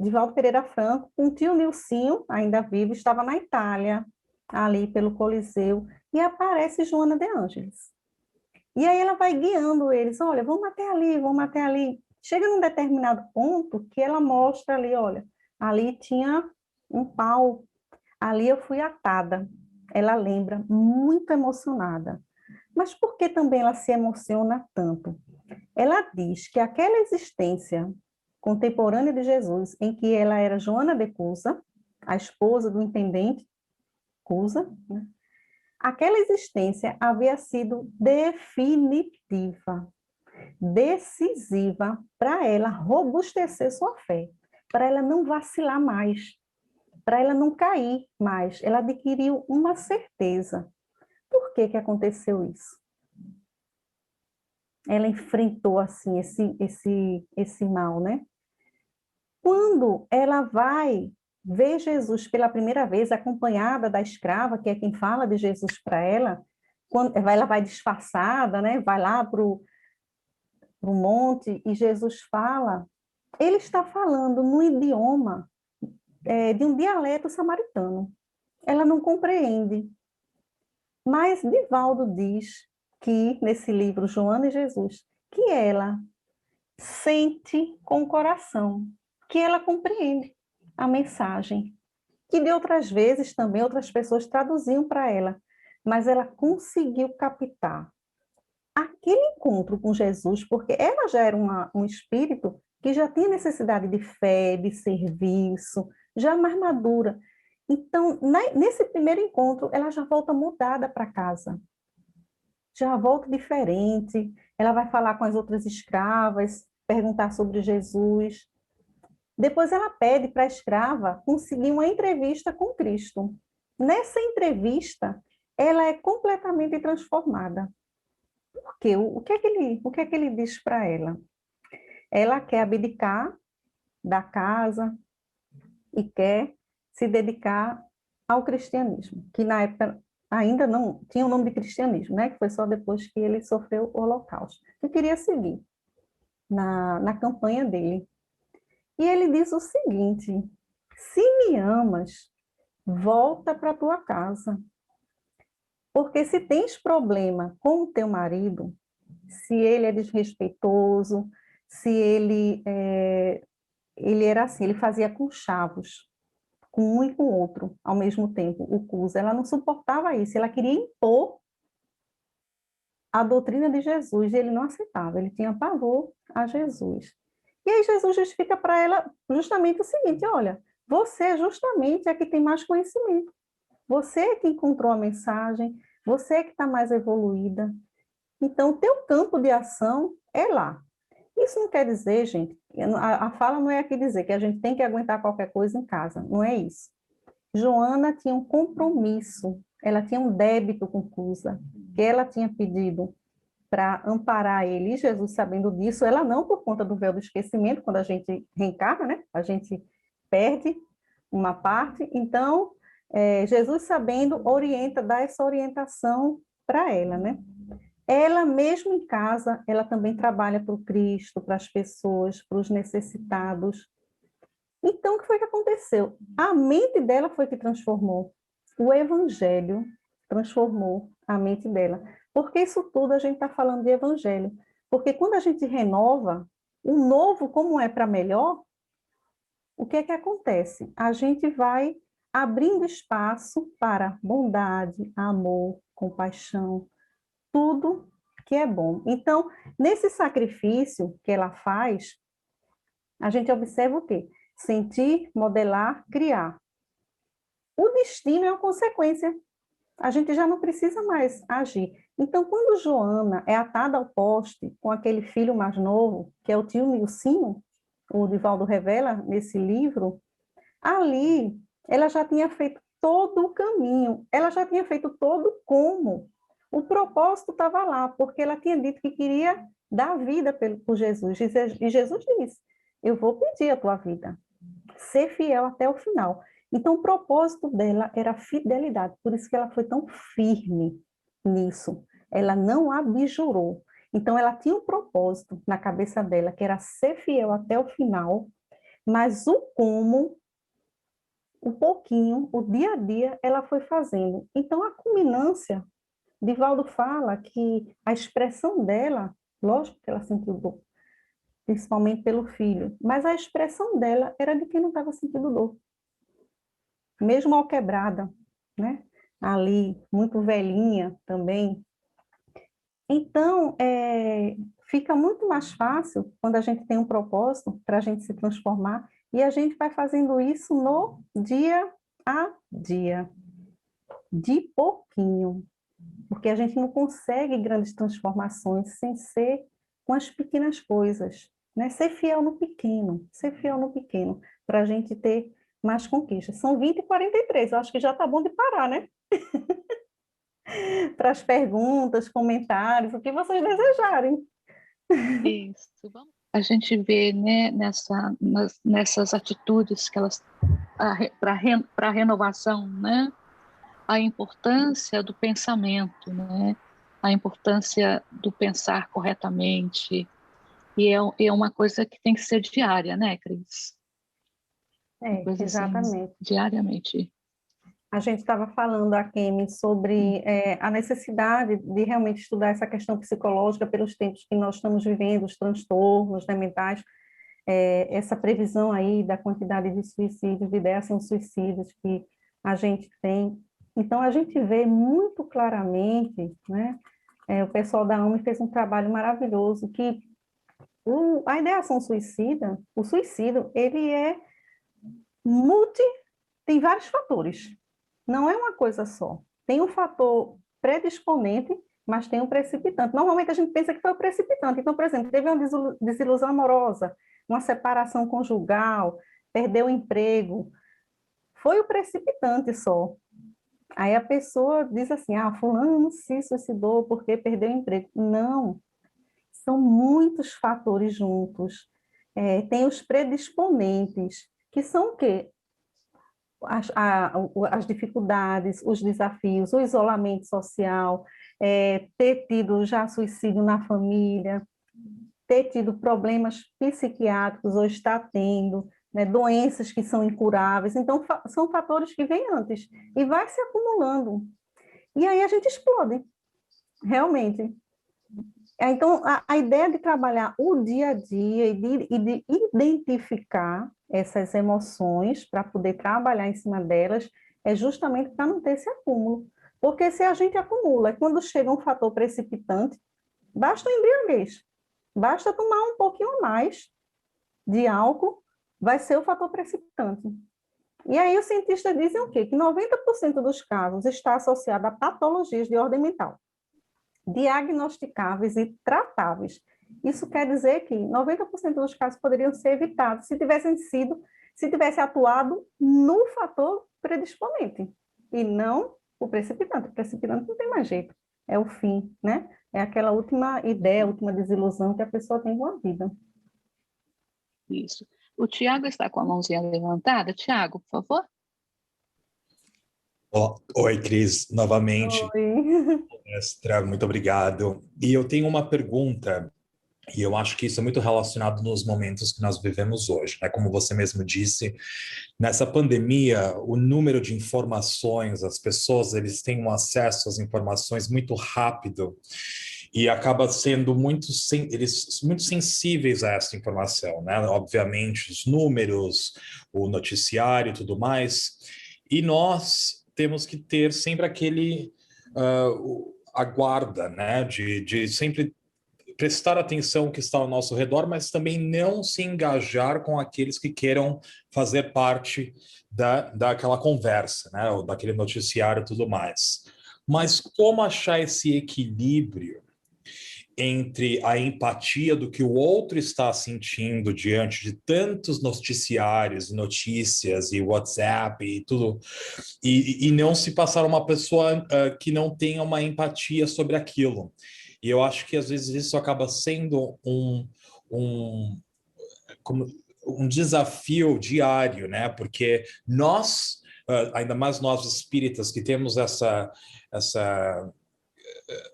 Divaldo Pereira Franco, com o tio Nilcinho, ainda vivo, estava na Itália, ali pelo Coliseu, e aparece Joana de Ângeles. E aí ela vai guiando eles, olha, vamos até ali, vamos até ali. Chega num determinado ponto que ela mostra ali, olha, ali tinha um pau, ali eu fui atada. Ela lembra, muito emocionada. Mas por que também ela se emociona tanto? Ela diz que aquela existência contemporânea de Jesus, em que ela era Joana de Cusa, a esposa do intendente Cusa, né? Aquela existência havia sido definitiva, decisiva para ela robustecer sua fé, para ela não vacilar mais, para ela não cair mais. Ela adquiriu uma certeza. Por que que aconteceu isso? Ela enfrentou assim esse mal, né? Quando ela vai ver Jesus pela primeira vez, acompanhada da escrava, que é quem fala de Jesus para ela, quando ela vai disfarçada, né? Vai lá para o monte e Jesus fala, ele está falando no idioma de um dialeto samaritano. Ela não compreende. Mas Divaldo diz que, nesse livro Joana e Jesus, que ela sente com o coração, que ela compreende a mensagem, que de outras vezes também outras pessoas traduziam para ela, mas ela conseguiu captar aquele encontro com Jesus, porque ela já era um espírito que já tinha necessidade de fé, de serviço, já mais madura. Então, nesse primeiro encontro, ela já volta mudada para casa, já volta diferente, ela vai falar com as outras escravas, perguntar sobre Jesus. Depois ela pede para a escrava conseguir uma entrevista com Cristo. Nessa entrevista, ela é completamente transformada. Por quê? O que é que ele diz para ela? Ela quer abdicar da casa e quer se dedicar ao cristianismo, que na época ainda não tinha o nome de cristianismo, né? Que foi só depois que ele sofreu o Holocausto. Eu queria seguir na campanha dele. E ele diz o seguinte: se me amas, volta para tua casa. Porque se tens problema com o teu marido, se ele é desrespeitoso, se ele era assim, ele fazia conchavos com um e com o outro ao mesmo tempo, o Cusa, ela não suportava isso, ela queria impor a doutrina de Jesus, e ele não aceitava, ele tinha pavor a Jesus. E aí Jesus justifica para ela justamente o seguinte, olha, você justamente é que tem mais conhecimento, você é que encontrou a mensagem, você é que está mais evoluída, então o teu campo de ação é lá. Isso não quer dizer, gente, a fala não é aqui dizer que a gente tem que aguentar qualquer coisa em casa, não é isso. Joana tinha um compromisso, ela tinha um débito com Cusa, que ela tinha pedido para amparar ele, e Jesus sabendo disso, ela não por conta do véu do esquecimento, quando a gente reencarna, né? A gente perde uma parte, então Jesus sabendo orienta, dá essa orientação para ela, né? Ela mesmo em casa, ela também trabalha para o Cristo, para as pessoas, para os necessitados. Então, o que foi que aconteceu? A mente dela foi que transformou. O Evangelho transformou a mente dela. Porque isso tudo a gente está falando de Evangelho. Porque quando a gente renova, o novo, como é para melhor, o que é que acontece? A gente vai abrindo espaço para bondade, amor, compaixão, tudo que é bom. Então, nesse sacrifício que ela faz, a gente observa o quê? Sentir, modelar, criar. O destino é uma consequência. A gente já não precisa mais agir. Então, quando Joana é atada ao poste com aquele filho mais novo, que é o tio Nilcinho, o Divaldo revela nesse livro, ali ela já tinha feito todo o caminho, ela já tinha feito todo o como. O propósito estava lá, porque ela tinha dito que queria dar vida por Jesus. E Jesus disse: eu vou pedir a tua vida, ser fiel até o final. Então, o propósito dela era a fidelidade, por isso que ela foi tão firme nisso. Ela não abjurou. Então, ela tinha um propósito na cabeça dela, que era ser fiel até o final, mas o como, o pouquinho, o dia a dia, ela foi fazendo. Então, a culminância, Divaldo fala que a expressão dela, lógico que ela sentiu dor, principalmente pelo filho, mas a expressão dela era de quem não estava sentindo dor. Mesmo ao quebrada, né? Ali, muito velhinha também. Então, fica muito mais fácil quando a gente tem um propósito para a gente se transformar e a gente vai fazendo isso no dia a dia, de pouquinho, porque a gente não consegue grandes transformações sem ser com as pequenas coisas, né? Ser fiel no pequeno, para a gente ter mais conquistas. São 20h43, eu acho que já está bom de parar, né? Para as perguntas, comentários, o que vocês desejarem. Isso. A gente vê, né, nessas atitudes que elas para a renovação, né, a importância do pensamento, né, a importância do pensar corretamente, e é uma coisa que tem que ser diária, né, Cris? Uma coisa assim, Exatamente. diariamente. A gente estava falando aqui sobre a necessidade de realmente estudar essa questão psicológica pelos tempos que nós estamos vivendo, os transtornos, né, mentais, essa previsão aí da quantidade de suicídios, de ideação suicidas que a gente tem. Então, a gente vê muito claramente, né, o pessoal da AME fez um trabalho maravilhoso, que a ideação suicida, o suicídio, ele é multi, tem vários fatores, não é uma coisa só. Tem um fator predisponente, mas tem um precipitante. Normalmente a gente pensa que foi o precipitante. Então, por exemplo, teve uma desilusão amorosa, uma separação conjugal, perdeu o emprego, foi o precipitante só. Aí a pessoa diz assim: ah, fulano se suicidou porque perdeu o emprego. Não, são muitos fatores juntos. Tem os predisponentes, que são o quê? As dificuldades, os desafios, o isolamento social, ter tido já suicídio na família, ter tido problemas psiquiátricos ou está tendo, né, doenças que são incuráveis. Então, são fatores que vêm antes e vai se acumulando. E aí a gente explode, realmente. Então, a ideia de trabalhar o dia a dia e de identificar essas emoções para poder trabalhar em cima delas é justamente para não ter esse acúmulo. Porque se a gente acumula, quando chega um fator precipitante, basta o embriaguez, basta tomar um pouquinho a mais de álcool, vai ser o fator precipitante. E aí os cientistas dizem o quê? Que 90% dos casos está associado a patologias de ordem mental, diagnosticáveis e tratáveis. Isso quer dizer que 90% dos casos poderiam ser evitados se tivesse atuado no fator predisponente, e não o precipitante. O precipitante não tem mais jeito, é o fim, né? É aquela última ideia, última desilusão que a pessoa tem com a vida. Isso. O Tiago está com a mãozinha levantada. Tiago, por favor. Oi, Cris, novamente. Oi. Mestra, muito obrigado. E eu tenho uma pergunta, e eu acho que isso é muito relacionado nos momentos que nós vivemos hoje, né? Como você mesmo disse, nessa pandemia, o número de informações, as pessoas, eles têm um acesso às informações muito rápido e acaba sendo eles muito sensíveis a essa informação, né? Obviamente, os números, o noticiário e tudo mais. E nós temos que ter sempre a guarda, né? De sempre prestar atenção no que está ao nosso redor, mas também não se engajar com aqueles que queiram fazer parte daquela conversa, né? Ou daquele noticiário e tudo mais. Mas como achar esse equilíbrio entre a empatia do que o outro está sentindo diante de tantos noticiários, notícias e WhatsApp e tudo, e não se passar uma pessoa que não tenha uma empatia sobre aquilo. E eu acho que às vezes isso acaba sendo como, um desafio diário, né? Porque nós, ainda mais nós espíritas, que temos essa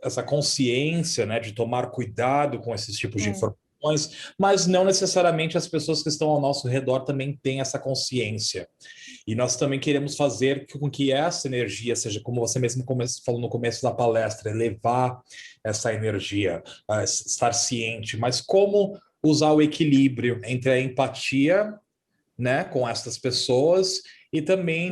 essa consciência, né, de tomar cuidado com esses tipos de informações, mas não necessariamente as pessoas que estão ao nosso redor também têm essa consciência. E nós também queremos fazer com que essa energia seja, como você mesmo falou no começo da palestra, elevar essa energia, estar ciente, mas como usar o equilíbrio entre a empatia, né, com essas pessoas e também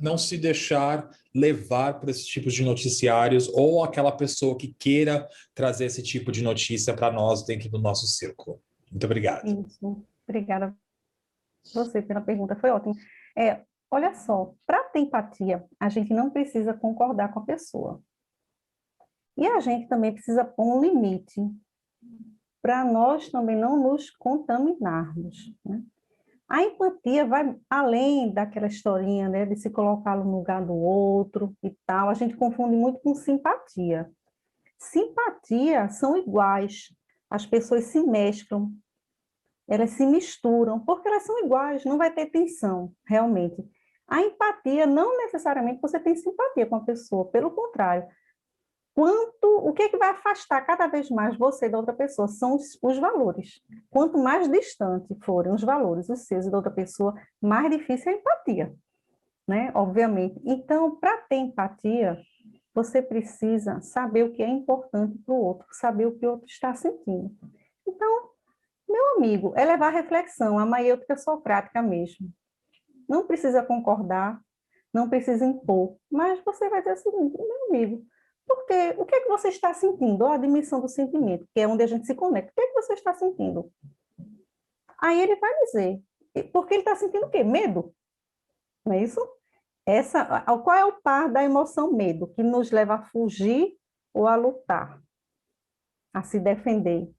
não se deixar levar por esses tipos de noticiários ou aquela pessoa que queira trazer esse tipo de notícia para nós dentro do nosso círculo. Muito obrigado. Isso. Obrigada a você pela pergunta, foi ótimo. Olha só, para ter empatia, a gente não precisa concordar com a pessoa. E a gente também precisa pôr um limite para nós também não nos contaminarmos, né? A empatia vai além daquela historinha, né, de se colocar no lugar do outro e tal. A gente confunde muito com simpatia. Simpatia são iguais. As pessoas se mesclam, elas se misturam, porque elas são iguais, não vai ter tensão, realmente. A empatia, não necessariamente você tem simpatia com a pessoa, pelo contrário. O que é que vai afastar cada vez mais você da outra pessoa? São os valores. Quanto mais distante forem os valores, os seus e da outra pessoa, mais difícil é a empatia, né? Obviamente. Então, para ter empatia, você precisa saber o que é importante para o outro, saber o que o outro está sentindo. Então, meu amigo, é levar a reflexão, a maiêutica socrática mesmo. Não precisa concordar, não precisa impor, mas você vai dizer o seguinte, meu amigo, porque o que é que você está sentindo? Ou a dimensão do sentimento, que é onde a gente se conecta. O que é que você está sentindo? Aí ele vai dizer, porque ele está sentindo o quê? Medo. Não é isso? Qual é o par da emoção medo, que nos leva a fugir ou a lutar, a se defender?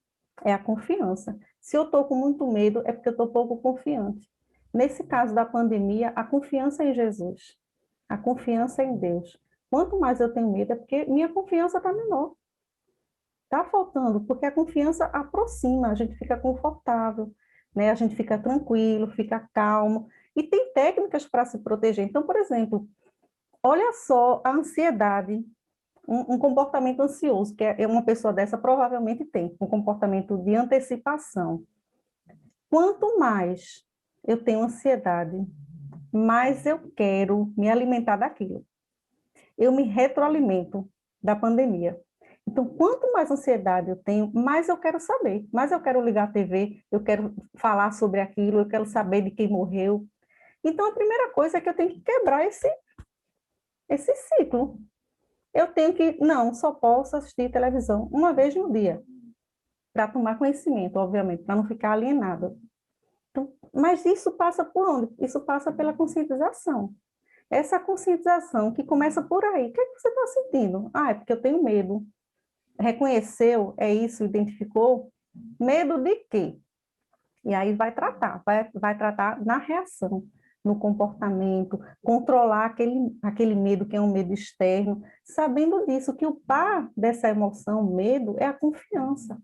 É a confiança. Se eu estou com muito medo, é porque eu estou pouco confiante. Nesse caso da pandemia, a confiança em Jesus, a confiança em Deus. Quanto mais eu tenho medo, é porque minha confiança está menor. Está faltando, porque a confiança aproxima, a gente fica confortável, né? A gente fica tranquilo, fica calmo. E tem técnicas para se proteger. Então, por exemplo, olha só a ansiedade, um comportamento ansioso, que uma pessoa dessa provavelmente tem, um comportamento de antecipação. Quanto mais eu tenho ansiedade, mais eu quero me alimentar daquilo. Eu me retroalimento da pandemia. Então, quanto mais ansiedade eu tenho, mais eu quero saber, mais eu quero ligar a TV, eu quero falar sobre aquilo, eu quero saber de quem morreu. Então, a primeira coisa é que eu tenho que quebrar esse ciclo. Eu tenho que, não, só posso assistir televisão uma vez no dia, para tomar conhecimento, obviamente, para não ficar alienada. Então, mas isso passa por onde? Isso passa pela conscientização. Essa conscientização que começa por aí. O que é que você está sentindo? Ah, é porque eu tenho medo. Reconheceu, é isso, identificou? Medo de quê? E aí vai tratar na reação. no comportamento, controlar aquele medo que é um medo externo, sabendo disso, que o par dessa emoção, o medo, é a confiança.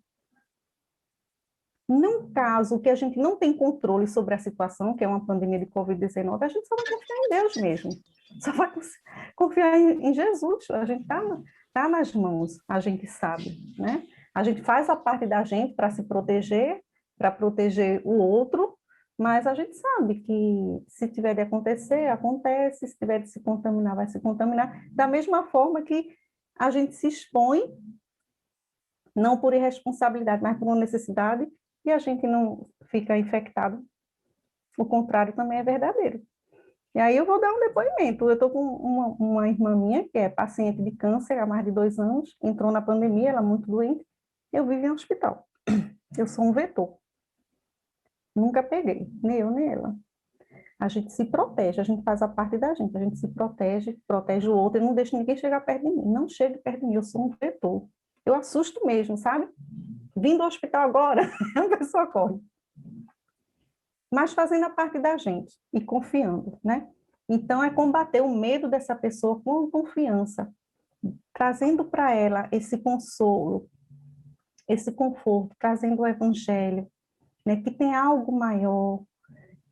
Num caso que a gente não tem controle sobre a situação, que é uma pandemia de Covid-19, a gente só vai confiar em Deus mesmo. Só vai confiar em Jesus. A gente tá nas mãos, a gente sabe, né? A gente faz a parte da gente para se proteger, para proteger o outro, mas a gente sabe que se tiver de acontecer, acontece, se tiver de se contaminar, vai se contaminar. Da mesma forma que a gente se expõe, não por irresponsabilidade, mas por uma necessidade, e a gente não fica infectado. O contrário também é verdadeiro. E aí eu vou dar um depoimento. Eu estou com uma irmã minha, que é paciente de câncer há mais de 2 anos, entrou na pandemia, ela é muito doente, eu vivo em um hospital. Eu sou um vetor. Nunca peguei, nem eu, nem ela. A gente se protege, a gente faz a parte da gente, a gente se protege, protege o outro, e não deixa ninguém chegar perto de mim. Não chegue perto de mim, eu sou um vetor. Eu assusto mesmo, sabe? Vim do hospital agora, a pessoa corre. Mas fazendo a parte da gente e confiando, né? Então, é combater o medo dessa pessoa com confiança, trazendo para ela esse consolo, esse conforto, trazendo o evangelho, né? Que tem algo maior,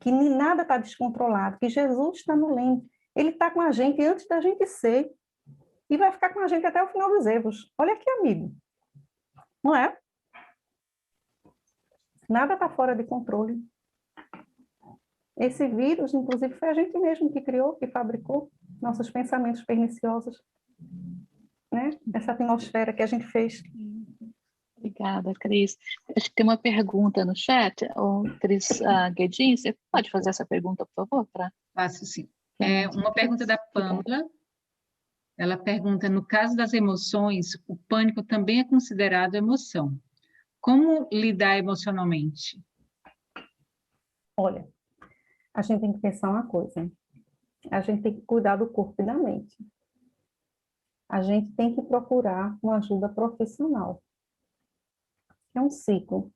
que nada está descontrolado, que Jesus está no leme. Ele está com a gente antes da gente ser e vai ficar com a gente até o final dos erros. Olha aqui, amigo. Não é? Nada está fora de controle. Esse vírus, inclusive, foi a gente mesmo que criou, que fabricou nossos pensamentos perniciosos, né? Essa atmosfera que a gente fez. Obrigada, Cris. Acho que tem uma pergunta no chat. Cris Guedin, você pode fazer essa pergunta, por favor? Faço sim. Uma pergunta da Pamela. Ela pergunta, no caso das emoções, o pânico também é considerado emoção. Como lidar emocionalmente? Olha, a gente tem que pensar uma coisa. A gente tem que cuidar do corpo e da mente. A gente tem que procurar uma ajuda profissional. É um ciclo.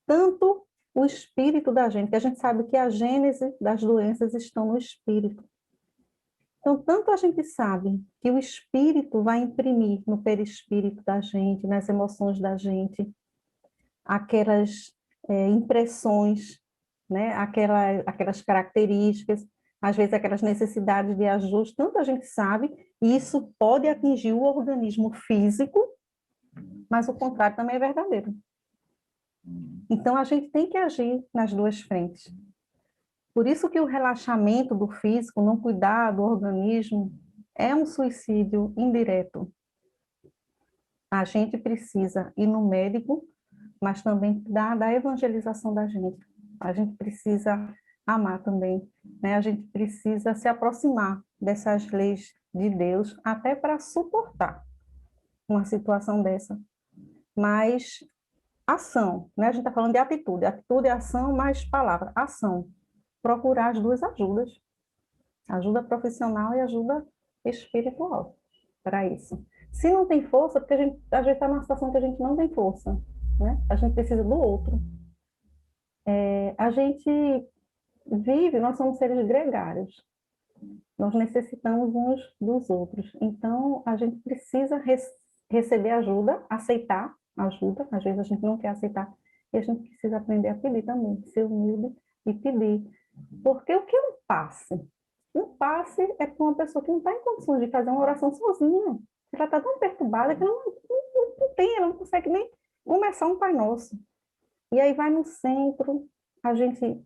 Tanto o espírito da gente, que a gente sabe que a gênese das doenças estão no espírito. Então, tanto a gente sabe que o espírito vai imprimir no perispírito da gente, nas emoções da gente, aquelas impressões, né? Aquelas características, às vezes aquelas necessidades de ajuste, tanto a gente sabe, e isso pode atingir o organismo físico, mas o contrário também é verdadeiro. Então, a gente tem que agir nas duas frentes. Por isso que o relaxamento do físico, não cuidar do organismo, é um suicídio indireto. A gente precisa ir no médico, mas também da evangelização da gente. A gente precisa amar também, né? A gente precisa se aproximar dessas leis de Deus, até para suportar uma situação dessa. Mas ação, né? A gente está falando de atitude. Atitude é ação mais palavra. Ação. Procurar as duas ajudas. Ajuda profissional e ajuda espiritual para isso. Se não tem força, porque a gente está numa situação que a gente não tem força, né? A gente precisa do outro. A gente vive, nós somos seres gregários. Nós necessitamos uns dos outros. Então, a gente precisa receber ajuda, aceitar ajuda. Às vezes a gente não quer aceitar. E a gente precisa aprender a pedir também, ser humilde e pedir. Porque o que é um passe? Um passe é para uma pessoa que não está em condições de fazer uma oração sozinha. Ela está tão perturbada que ela ela não consegue nem começar um Pai Nosso. E aí vai no centro, a gente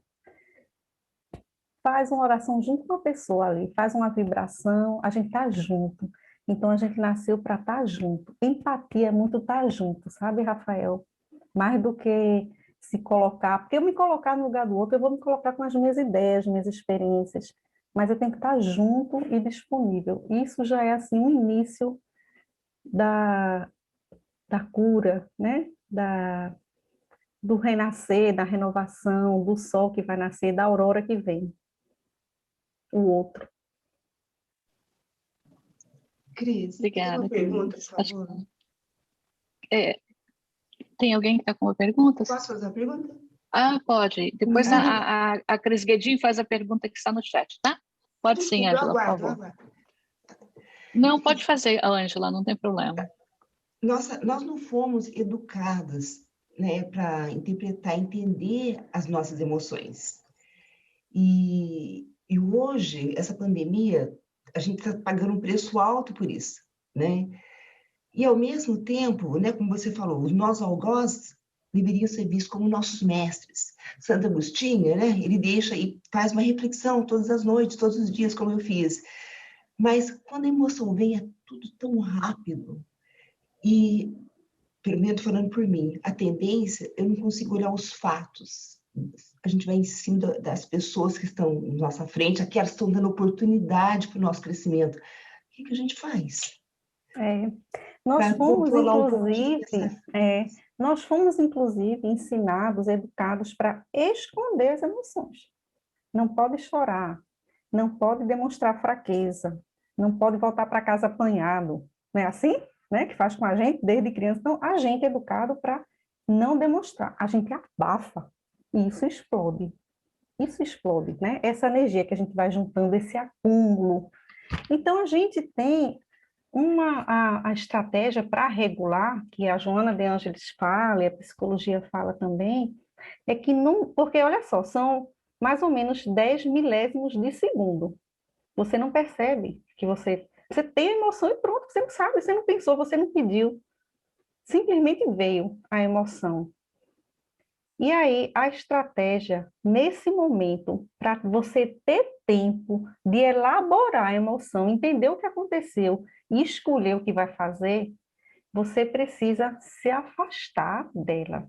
faz uma oração junto com a pessoa ali, faz uma vibração, a gente está junto. Então, a gente nasceu para estar junto. Empatia é muito estar junto, sabe, Rafael? Mais do que se colocar, porque eu me colocar no lugar do outro, eu vou me colocar com as minhas ideias, minhas experiências, mas eu tenho que estar junto e disponível. Isso já é, assim, o início da cura, né? Do renascer, da renovação, do sol que vai nascer, da aurora que vem. O outro. Cris, Obrigada, uma pergunta, Cris. por favor. Tem alguém que está com uma pergunta? Posso fazer a pergunta? Ah, pode. Depois a Cris Guedin faz a pergunta que está no chat, tá? Pode sim, Eu Ângela, por aguardo, eu favor. aguardo. Não, pode fazer, Ângela, não tem problema. Nós não fomos educadas, né, para interpretar, entender as nossas emoções. E hoje, essa pandemia, a gente está pagando um preço alto por isso, né? E, ao mesmo tempo, né, como você falou, os nossos algozes deveriam ser vistos como nossos mestres. Santo Agostinho, né, ele deixa e faz uma reflexão todas as noites, todos os dias, como eu fiz. Mas quando a emoção vem, é tudo tão rápido. E, pelo menos falando por mim, a tendência, eu não consigo olhar os fatos. A gente vai em cima das pessoas que estão na nossa frente, aquelas que estão dando oportunidade para o nosso crescimento. O que a gente faz? Nós Para fomos, controlar um pouquinho inclusive, nós fomos, inclusive, ensinados, educados para esconder as emoções. Não pode chorar, não pode demonstrar fraqueza, não pode voltar para casa apanhado. Não é assim, né, que faz com a gente desde criança? Então, a gente é educado para não demonstrar. A gente abafa e isso explode. Isso explode, né? Essa energia que a gente vai juntando, esse acúmulo. Então, a gente tem a estratégia para regular, que a Joana de Ângeles fala e a psicologia fala também, é que não, porque olha só, são mais ou menos 10 milésimos de segundo. Você não percebe que você tem emoção e pronto, você não sabe, você não pensou, você não pediu. Simplesmente veio a emoção. E aí, a estratégia, nesse momento, para você ter tempo de elaborar a emoção, entender o que aconteceu e escolher o que vai fazer, você precisa se afastar dela.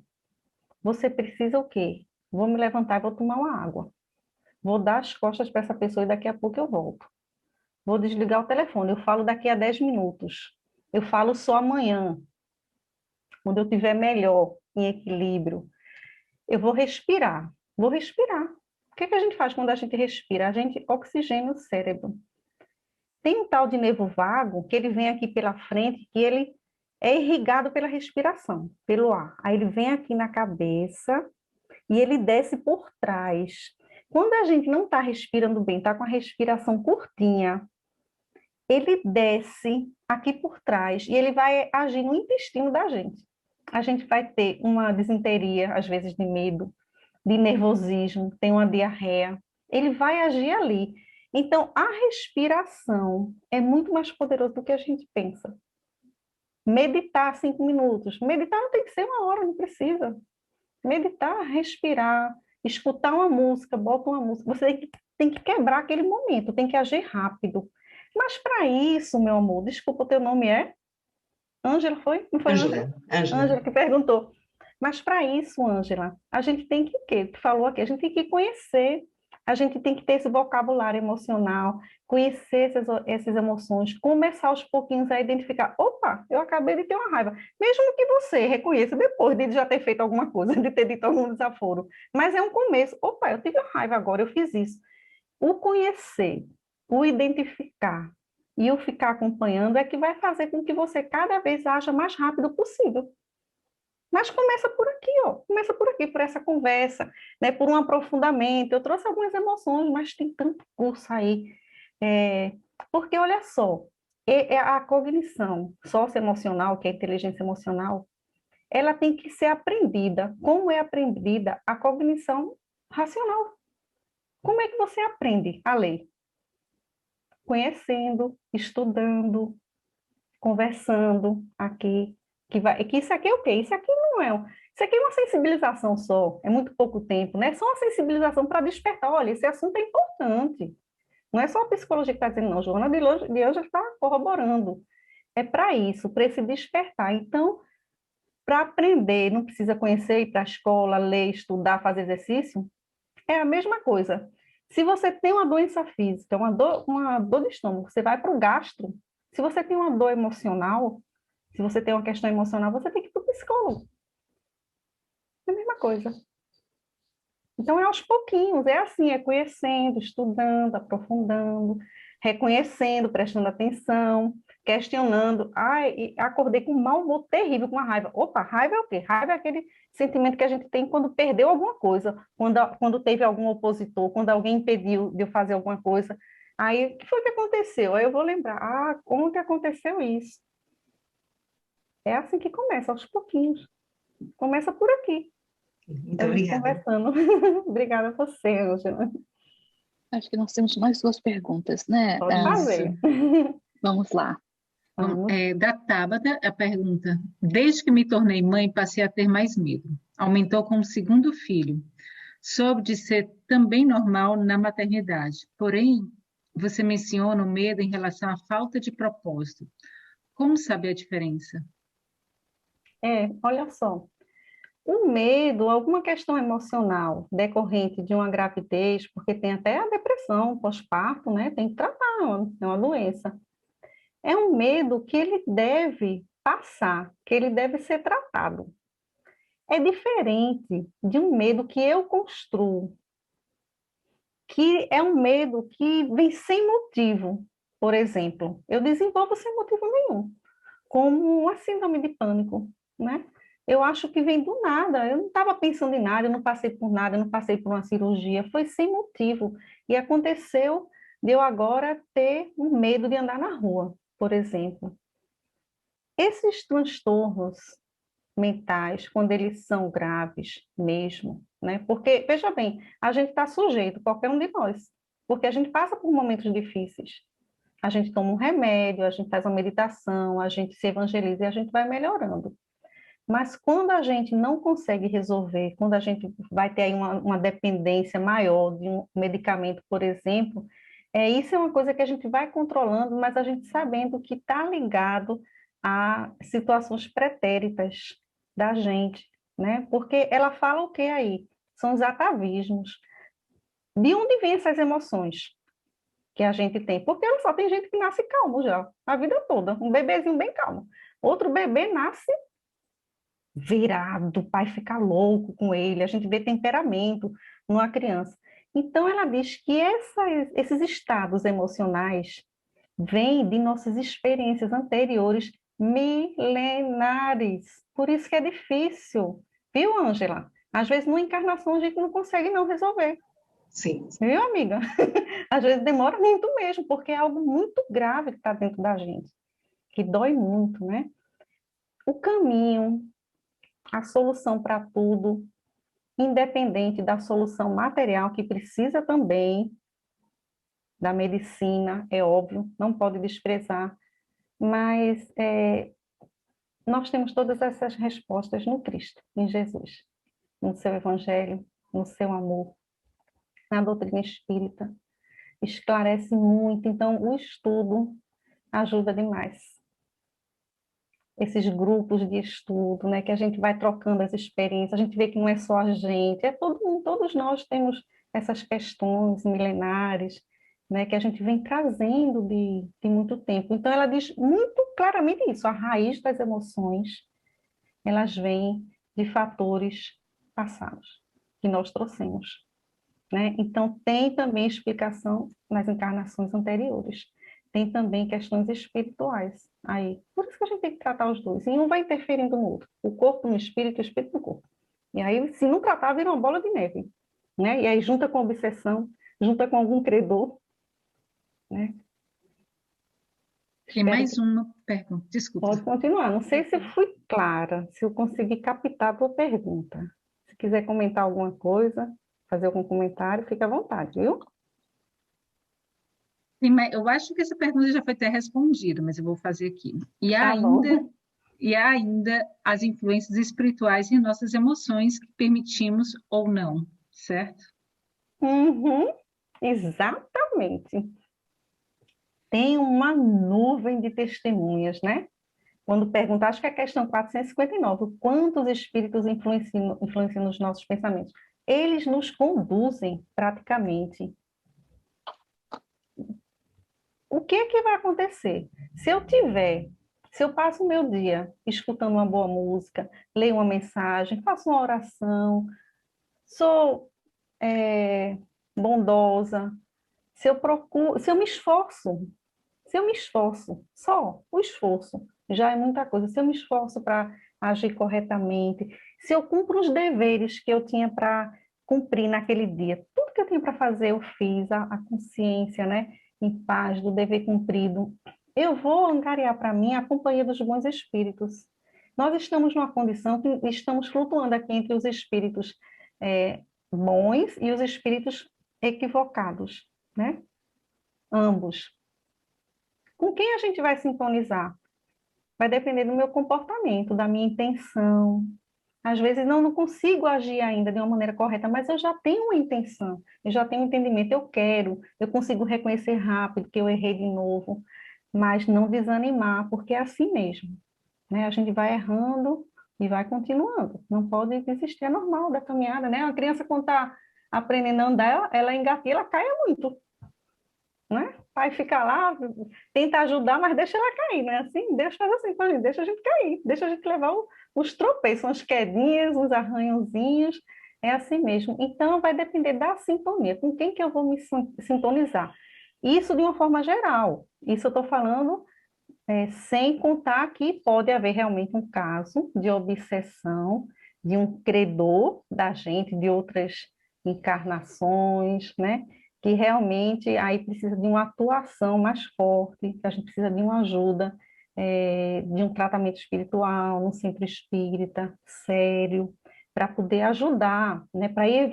Você precisa o quê? Vou me levantar e vou tomar uma água. Vou dar as costas para essa pessoa e daqui a pouco eu volto. Vou desligar o telefone, eu falo daqui a 10 minutos. Eu falo só amanhã, quando eu estiver melhor, em equilíbrio. Eu vou respirar. Vou respirar. O que a gente faz quando a gente respira? A gente oxigena o cérebro. Tem um tal de nervo vago que ele vem aqui pela frente, que ele é irrigado pela respiração, pelo ar. Aí ele vem aqui na cabeça e ele desce por trás. Quando a gente não está respirando bem, está com a respiração curtinha, ele desce aqui por trás e ele vai agir no intestino da gente. A gente vai ter uma disenteria, às vezes de medo, de nervosismo, tem uma diarreia. Ele vai agir ali. Então, a respiração é muito mais poderosa do que a gente pensa. Meditar 5 minutos. Meditar não tem que ser 1 hora, não precisa. Meditar, respirar, escutar uma música, bota uma música. Você tem que quebrar aquele momento, tem que agir rápido. Mas para isso, meu amor, desculpa, o teu nome é? Ângela, foi? Não foi Ângela? Ângela que perguntou. Mas para isso, Ângela, a gente tem que o quê? Tu falou aqui, a gente tem que conhecer, a gente tem que ter esse vocabulário emocional, conhecer essas emoções, começar aos pouquinhos a identificar, opa, eu acabei de ter uma raiva. Mesmo que você reconheça depois de já ter feito alguma coisa, de ter dito algum desaforo, mas é um começo. Opa, eu tive raiva agora, eu fiz isso. O conhecer, o identificar e o ficar acompanhando é que vai fazer com que você cada vez haja mais rápido possível. Mas começa por aqui, ó. Começa por aqui, por essa conversa, né? Por um aprofundamento. Eu trouxe algumas emoções, mas tem tanto curso aí. Porque, olha só, a cognição socioemocional, que é a inteligência emocional, ela tem que ser aprendida. Como é aprendida a cognição racional? Como é que você aprende a ler? Conhecendo, estudando, conversando aqui, que isso aqui é o quê? Isso aqui não é, isso aqui é uma sensibilização só, é muito pouco tempo, né? É só uma sensibilização para despertar, olha, esse assunto é importante. Não é só a psicologia que está dizendo, não, Joana de Ângela está corroborando. É para isso, para esse despertar. Então, para aprender, não precisa conhecer, ir para a escola, ler, estudar, fazer exercício, é a mesma coisa. Se você tem uma doença física, uma dor de estômago, você vai para o gastro. Se você tem uma dor emocional, se você tem uma questão emocional, você tem que ir para o psicólogo. É a mesma coisa. Então, é aos pouquinhos, é assim, é conhecendo, estudando, aprofundando, reconhecendo, prestando atenção. questionando. Ai, e acordei com um mau humor terrível, com uma raiva. Opa, raiva é o quê? Raiva é aquele sentimento que a gente tem quando perdeu alguma coisa, quando teve algum opositor, quando alguém impediu de eu fazer alguma coisa. Aí, o que foi que aconteceu? Aí eu vou lembrar, como que aconteceu isso? É assim que começa, aos pouquinhos. Começa por aqui. Muito A gente obrigada. conversando. Obrigada a você, Ângela. Acho que nós temos mais duas perguntas, né? Pode Isso. fazer. Vamos lá. Vamos. Da Tabata, a pergunta: desde que me tornei mãe, passei a ter mais medo. Aumentou com o segundo filho. Soube de ser também normal na maternidade. Porém, você menciona o medo em relação à falta de propósito. Como saber a diferença? Olha só. O medo, alguma questão emocional decorrente de uma gravidez, porque tem até a depressão pós-parto, né? Tem que tratar, é uma doença. É um medo que ele deve passar, que ele deve ser tratado. É diferente de um medo que eu construo, que é um medo que vem sem motivo. Por exemplo, eu desenvolvo sem motivo nenhum, como a síndrome de pânico, né? Eu acho que vem do nada, eu não estava pensando em nada, eu não passei por nada, eu não passei por uma cirurgia, foi sem motivo. E aconteceu de eu agora ter um medo de andar na rua, por exemplo. Esses transtornos mentais, quando eles são graves mesmo, né? Porque, veja bem, a gente está sujeito, qualquer um de nós, porque a gente passa por momentos difíceis. A gente toma um remédio, a gente faz uma meditação, a gente se evangeliza e a gente vai melhorando. Mas quando a gente não consegue resolver, quando a gente vai ter aí uma dependência maior de um medicamento, por exemplo, isso é uma coisa que a gente vai controlando, mas a gente sabendo que está ligado a situações pretéritas da gente, né? Porque ela fala o que aí? São os atavismos. De onde vêm essas emoções que a gente tem? Porque olha só, tem gente que nasce calmo já, a vida toda, um bebezinho bem calmo. Outro bebê nasce virado, o pai fica louco com ele, a gente vê temperamento numa criança. Então, ela diz que esses estados emocionais vêm de nossas experiências anteriores milenares. Por isso que é difícil, viu, Ângela? Às vezes, numa encarnação, a gente não consegue não resolver. Sim. Viu, amiga? Às vezes demora muito mesmo, porque é algo muito grave que está dentro da gente, que dói muito, né? O caminho, a solução para tudo, independente da solução material, que precisa também da medicina, é óbvio, não pode desprezar, mas nós temos todas essas respostas no Cristo, em Jesus, no seu Evangelho, no seu amor, na doutrina espírita. Esclarece muito, então o estudo ajuda demais. Esses grupos de estudo, né, que a gente vai trocando as experiências, a gente vê que não é só a gente, é todo mundo, todos nós temos essas questões milenares, né, que a gente vem trazendo de muito tempo. Então, ela diz muito claramente isso, a raiz das emoções, elas vêm de fatores passados, que nós trouxemos, né? Então, tem também explicação nas encarnações anteriores. Tem também questões espirituais aí. Por isso que a gente tem que tratar os dois. E um vai interferindo no outro. O corpo no espírito e o espírito no corpo. E aí, se não tratar, vira uma bola de neve, né? E aí junta com obsessão, junta com algum credor, né? Tem mais uma pergunta, desculpa. Pode continuar. Não sei se eu fui clara, se eu consegui captar a tua pergunta. Se quiser comentar alguma coisa, fazer algum comentário, fica à vontade, viu? Eu acho que essa pergunta já foi até respondida, mas eu vou fazer aqui. Tá bom. E há ainda as influências espirituais em nossas emoções que permitimos ou não, certo? Uhum, exatamente. Tem uma nuvem de testemunhas, né? Quando pergunta, acho que é a questão 459, quantos espíritos influenciam nos nossos pensamentos? Eles nos conduzem praticamente. O que é que vai acontecer? Se eu passo o meu dia escutando uma boa música, leio uma mensagem, faço uma oração, sou bondosa, se eu me esforço, Se eu me esforço, só o esforço já é muita coisa. Se eu me esforço para agir corretamente, se eu cumpro os deveres que eu tinha para cumprir naquele dia, tudo que eu tinha para fazer eu fiz, a consciência, né, em paz, do dever cumprido, eu vou angariar para mim a companhia dos bons espíritos. Nós estamos numa condição que estamos flutuando aqui entre os espíritos bons e os espíritos equivocados, né? Ambos. Com quem a gente vai sintonizar? Vai depender do meu comportamento, da minha intenção. Às vezes não consigo agir ainda de uma maneira correta, mas eu já tenho uma intenção, eu já tenho um entendimento, eu quero, eu consigo reconhecer rápido que eu errei de novo, mas não desanimar, porque é assim mesmo, né? A gente vai errando e vai continuando, não pode desistir, é normal da caminhada, né? A criança quando está aprendendo a andar, ela engatinha, ela cai muito, né? O pai fica lá, tenta ajudar, mas deixa ela cair, né? Assim, Deus faz assim com a gente, deixa a gente cair, deixa a gente levar os tropeços, as quedinhas, os arranhãozinhos, é assim mesmo. Então, vai depender da sintonia, com quem que eu vou me sintonizar. Isso de uma forma geral, isso eu estou falando sem contar que pode haver realmente um caso de obsessão de um credor da gente, de outras encarnações, né? Que realmente aí precisa de uma atuação mais forte, que a gente precisa de uma ajuda, de um tratamento espiritual, num centro espírita, sério, para poder ajudar, né? Para ir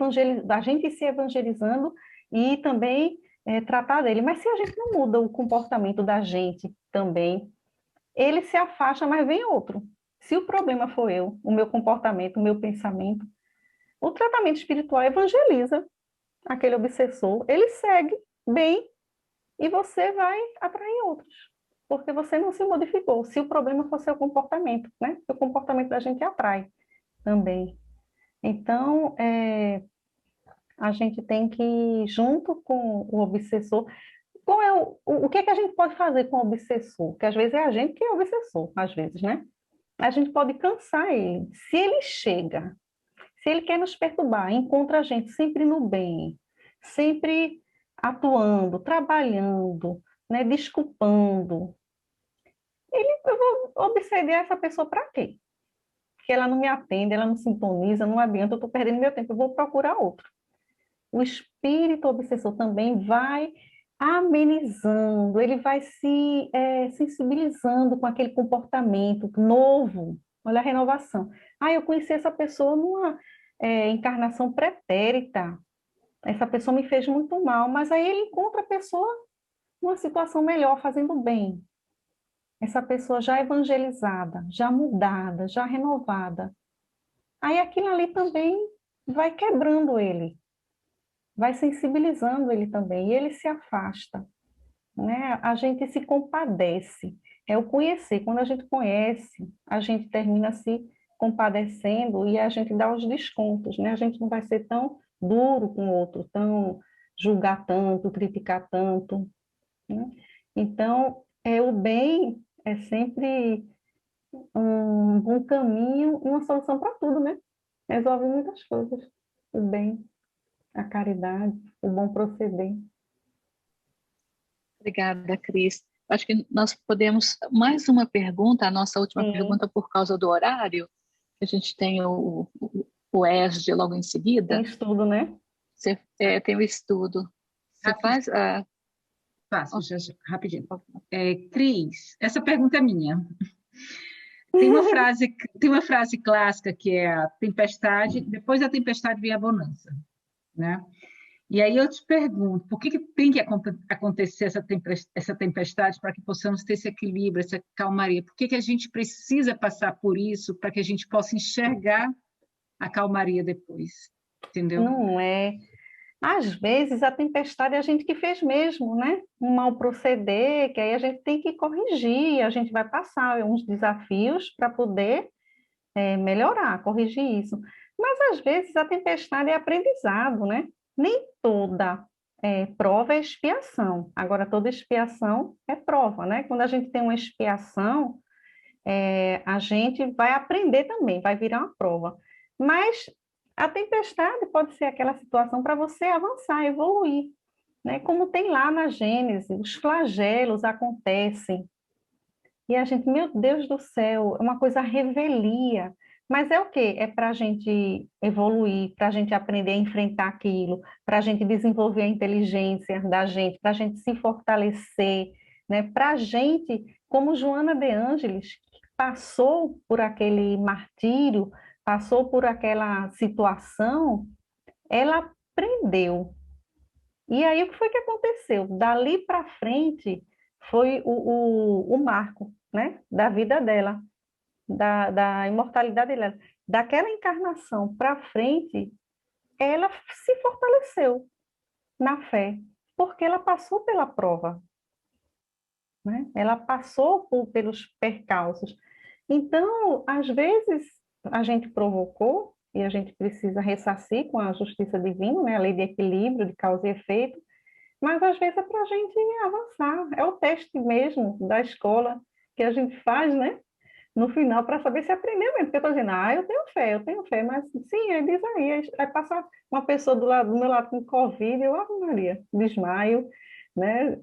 a gente ir se evangelizando e também tratar dele. Mas se a gente não muda o comportamento da gente também, ele se afasta, mas vem outro. Se o problema for eu, o meu comportamento, o meu pensamento, o tratamento espiritual evangeliza aquele obsessor, ele segue bem e você vai atrair outros, porque você não se modificou. Se o problema for seu comportamento, né? O comportamento da gente atrai também. Então, a gente tem que, junto com o obsessor, qual é o que é que a gente pode fazer com o obsessor? Porque às vezes é a gente que é obsessor, às vezes, né? A gente pode cansar ele. Se ele chega, se ele quer nos perturbar, encontra a gente sempre no bem, sempre atuando, trabalhando, né, desculpando, eu vou obsediar essa pessoa para quê? Porque ela não me atende, ela não sintoniza, não adianta, eu estou perdendo meu tempo, eu vou procurar outro. O espírito obsessor também vai amenizando, ele vai se sensibilizando com aquele comportamento novo. Olha a renovação. Ah, eu conheci essa pessoa numa encarnação pretérita, essa pessoa me fez muito mal, mas aí ele encontra a pessoa numa situação melhor, fazendo bem. Essa pessoa já evangelizada, já mudada, já renovada. Aí aquilo ali também vai quebrando ele, vai sensibilizando ele também, e ele se afasta, né? A gente se compadece, é o conhecer. Quando a gente conhece, a gente termina se compadecendo e a gente dá os descontos, né? A gente não vai ser tão duro com o outro, tão julgar tanto, criticar tanto, né? Então, o bem é sempre um bom caminho e uma solução para tudo, né? Resolve muitas coisas. O bem, a caridade, o bom proceder. Obrigada, Cris. Acho que nós podemos, mais uma pergunta, a nossa última Sim. pergunta por causa do horário, a gente tem o ESG logo em seguida. Tem estudo, né? Você tem o estudo. Você faz... Faço, já, rapidinho. Cris, essa pergunta é minha. Tem uma frase clássica que é a tempestade, depois da tempestade vem a bonança, né? E aí eu te pergunto, por que tem que acontecer essa tempestade para que possamos ter esse equilíbrio, essa calmaria? Por que a gente precisa passar por isso para que a gente possa enxergar a calmaria depois? Entendeu? Não é. Às vezes a tempestade é a gente que fez mesmo, né? Um mau proceder, que aí a gente tem que corrigir, a gente vai passar uns desafios para poder melhorar, corrigir isso. Mas às vezes a tempestade é aprendizado, né? Nem toda prova é expiação. Agora, toda expiação é prova, né? Quando a gente tem uma expiação, a gente vai aprender também, vai virar uma prova. Mas a tempestade pode ser aquela situação para você avançar, evoluir, né? Como tem lá na Gênesis, os flagelos acontecem. E a gente, meu Deus do céu, é uma coisa revelia. Mas é o quê? É para a gente evoluir, para a gente aprender a enfrentar aquilo, para a gente desenvolver a inteligência da gente, para a gente se fortalecer, né? Para a gente, como Joana de Ângeles, que passou por aquele martírio, passou por aquela situação, ela aprendeu. E aí o que foi que aconteceu? Dali para frente foi o marco, né? Da vida dela, da imortalidade dela. Daquela encarnação para frente, ela se fortaleceu na fé, porque ela passou pela prova, né? Ela passou pelos percalços. Então, às vezes, a gente provocou, e a gente precisa ressarcir com a justiça divina, né? A lei de equilíbrio, de causa e efeito, mas às vezes é para a gente avançar. É o teste mesmo da escola que a gente faz, né? No final, para saber se aprendeu mesmo. Porque eu estou dizendo, eu tenho fé, mas sim, aí diz aí passa uma pessoa do meu lado com Covid, eu, Maria, desmaio, né?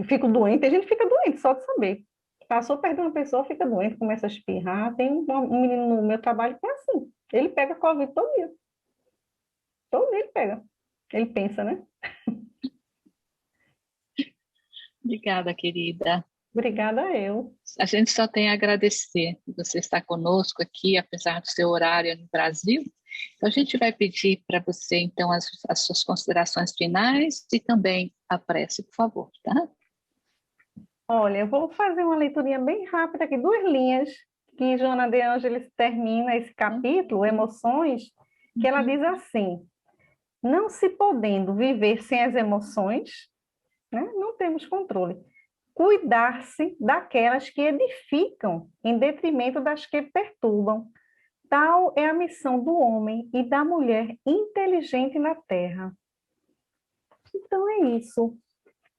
Fico doente, tem gente que fica doente, só de saber. Passou perto de uma pessoa, fica doente, começa a espirrar. Tem um menino no meu trabalho que é assim, ele pega Covid todo dia ele pega. Ele pensa, né? Obrigada, querida. Obrigada eu. A gente só tem a agradecer você estar conosco aqui, apesar do seu horário no Brasil. Então, a gente vai pedir para você, então, as suas considerações finais e também a prece, por favor, tá? Olha, eu vou fazer uma leiturinha bem rápida aqui, 2 linhas, que Joana de Ângeles termina esse capítulo, Emoções, que ela diz assim: não se podendo viver sem as emoções, né, não temos controle. Cuidar-se daquelas que edificam, em detrimento das que perturbam. Tal é a missão do homem e da mulher inteligente na terra. Então é isso.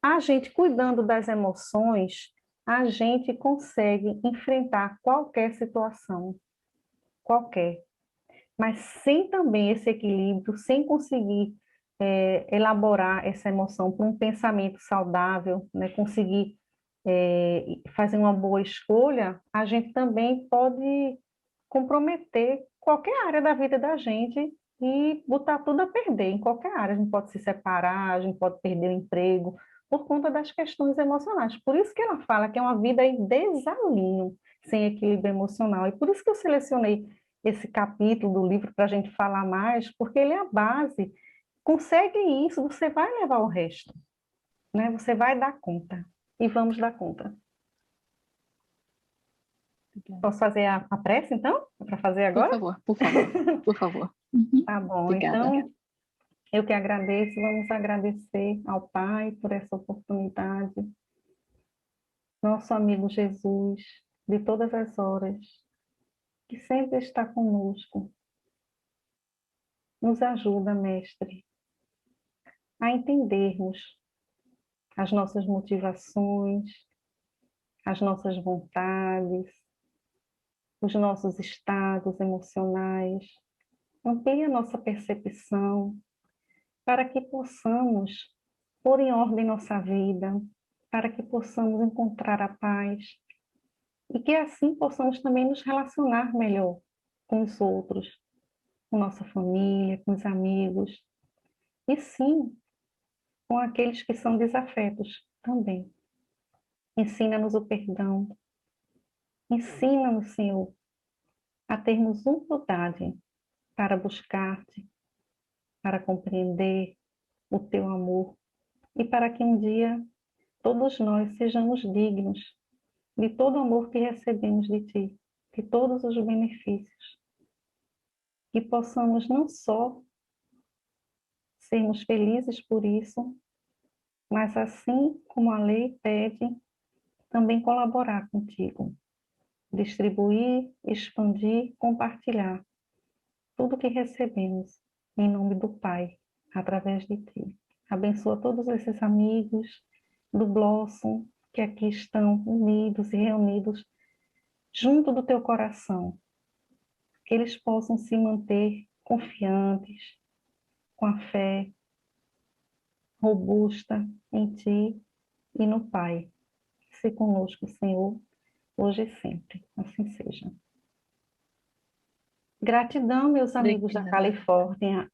A gente cuidando das emoções, a gente consegue enfrentar qualquer situação, qualquer. Mas sem também esse equilíbrio, sem conseguir elaborar essa emoção para um pensamento saudável, né? Conseguir fazer uma boa escolha, a gente também pode comprometer qualquer área da vida da gente e botar tudo a perder em qualquer área. A gente pode se separar, a gente pode perder o emprego por conta das questões emocionais. Por isso que ela fala que é uma vida em desalinho, sem equilíbrio emocional. E por isso que eu selecionei esse capítulo do livro para a gente falar mais, porque ele é a base. Consegue isso, você vai levar o resto, né? Você vai dar conta. E vamos dar conta. Posso fazer a prece, então? Para fazer Por agora? favor, por favor, por favor. Uhum. Tá bom, Obrigada. então eu que agradeço, vamos agradecer ao Pai por essa oportunidade, nosso amigo Jesus, de todas as horas, que sempre está conosco. Nos ajuda, Mestre, a entendermos as nossas motivações, as nossas vontades, os nossos estados emocionais. Amplie a nossa percepção para que possamos pôr em ordem nossa vida, para que possamos encontrar a paz e que assim possamos também nos relacionar melhor com os outros, com nossa família, com os amigos e sim com aqueles que são desafetos também. Ensina-nos o perdão, ensina-nos, Senhor, a termos humildade para buscar-te, para compreender o teu amor e para que um dia todos nós sejamos dignos de todo o amor que recebemos de ti, de todos os benefícios, e possamos não só sermos felizes por isso, mas assim como a lei pede, também colaborar contigo, distribuir, expandir, compartilhar tudo que recebemos em nome do Pai, através de ti. Abençoa todos esses amigos do Blossom que aqui estão unidos e reunidos junto do teu coração, que eles possam se manter confiantes, com a fé, robusta em Ti e no Pai. Se conosco, Senhor, hoje e sempre. Assim seja. Gratidão, meus amigos da Obrigada. Califórnia.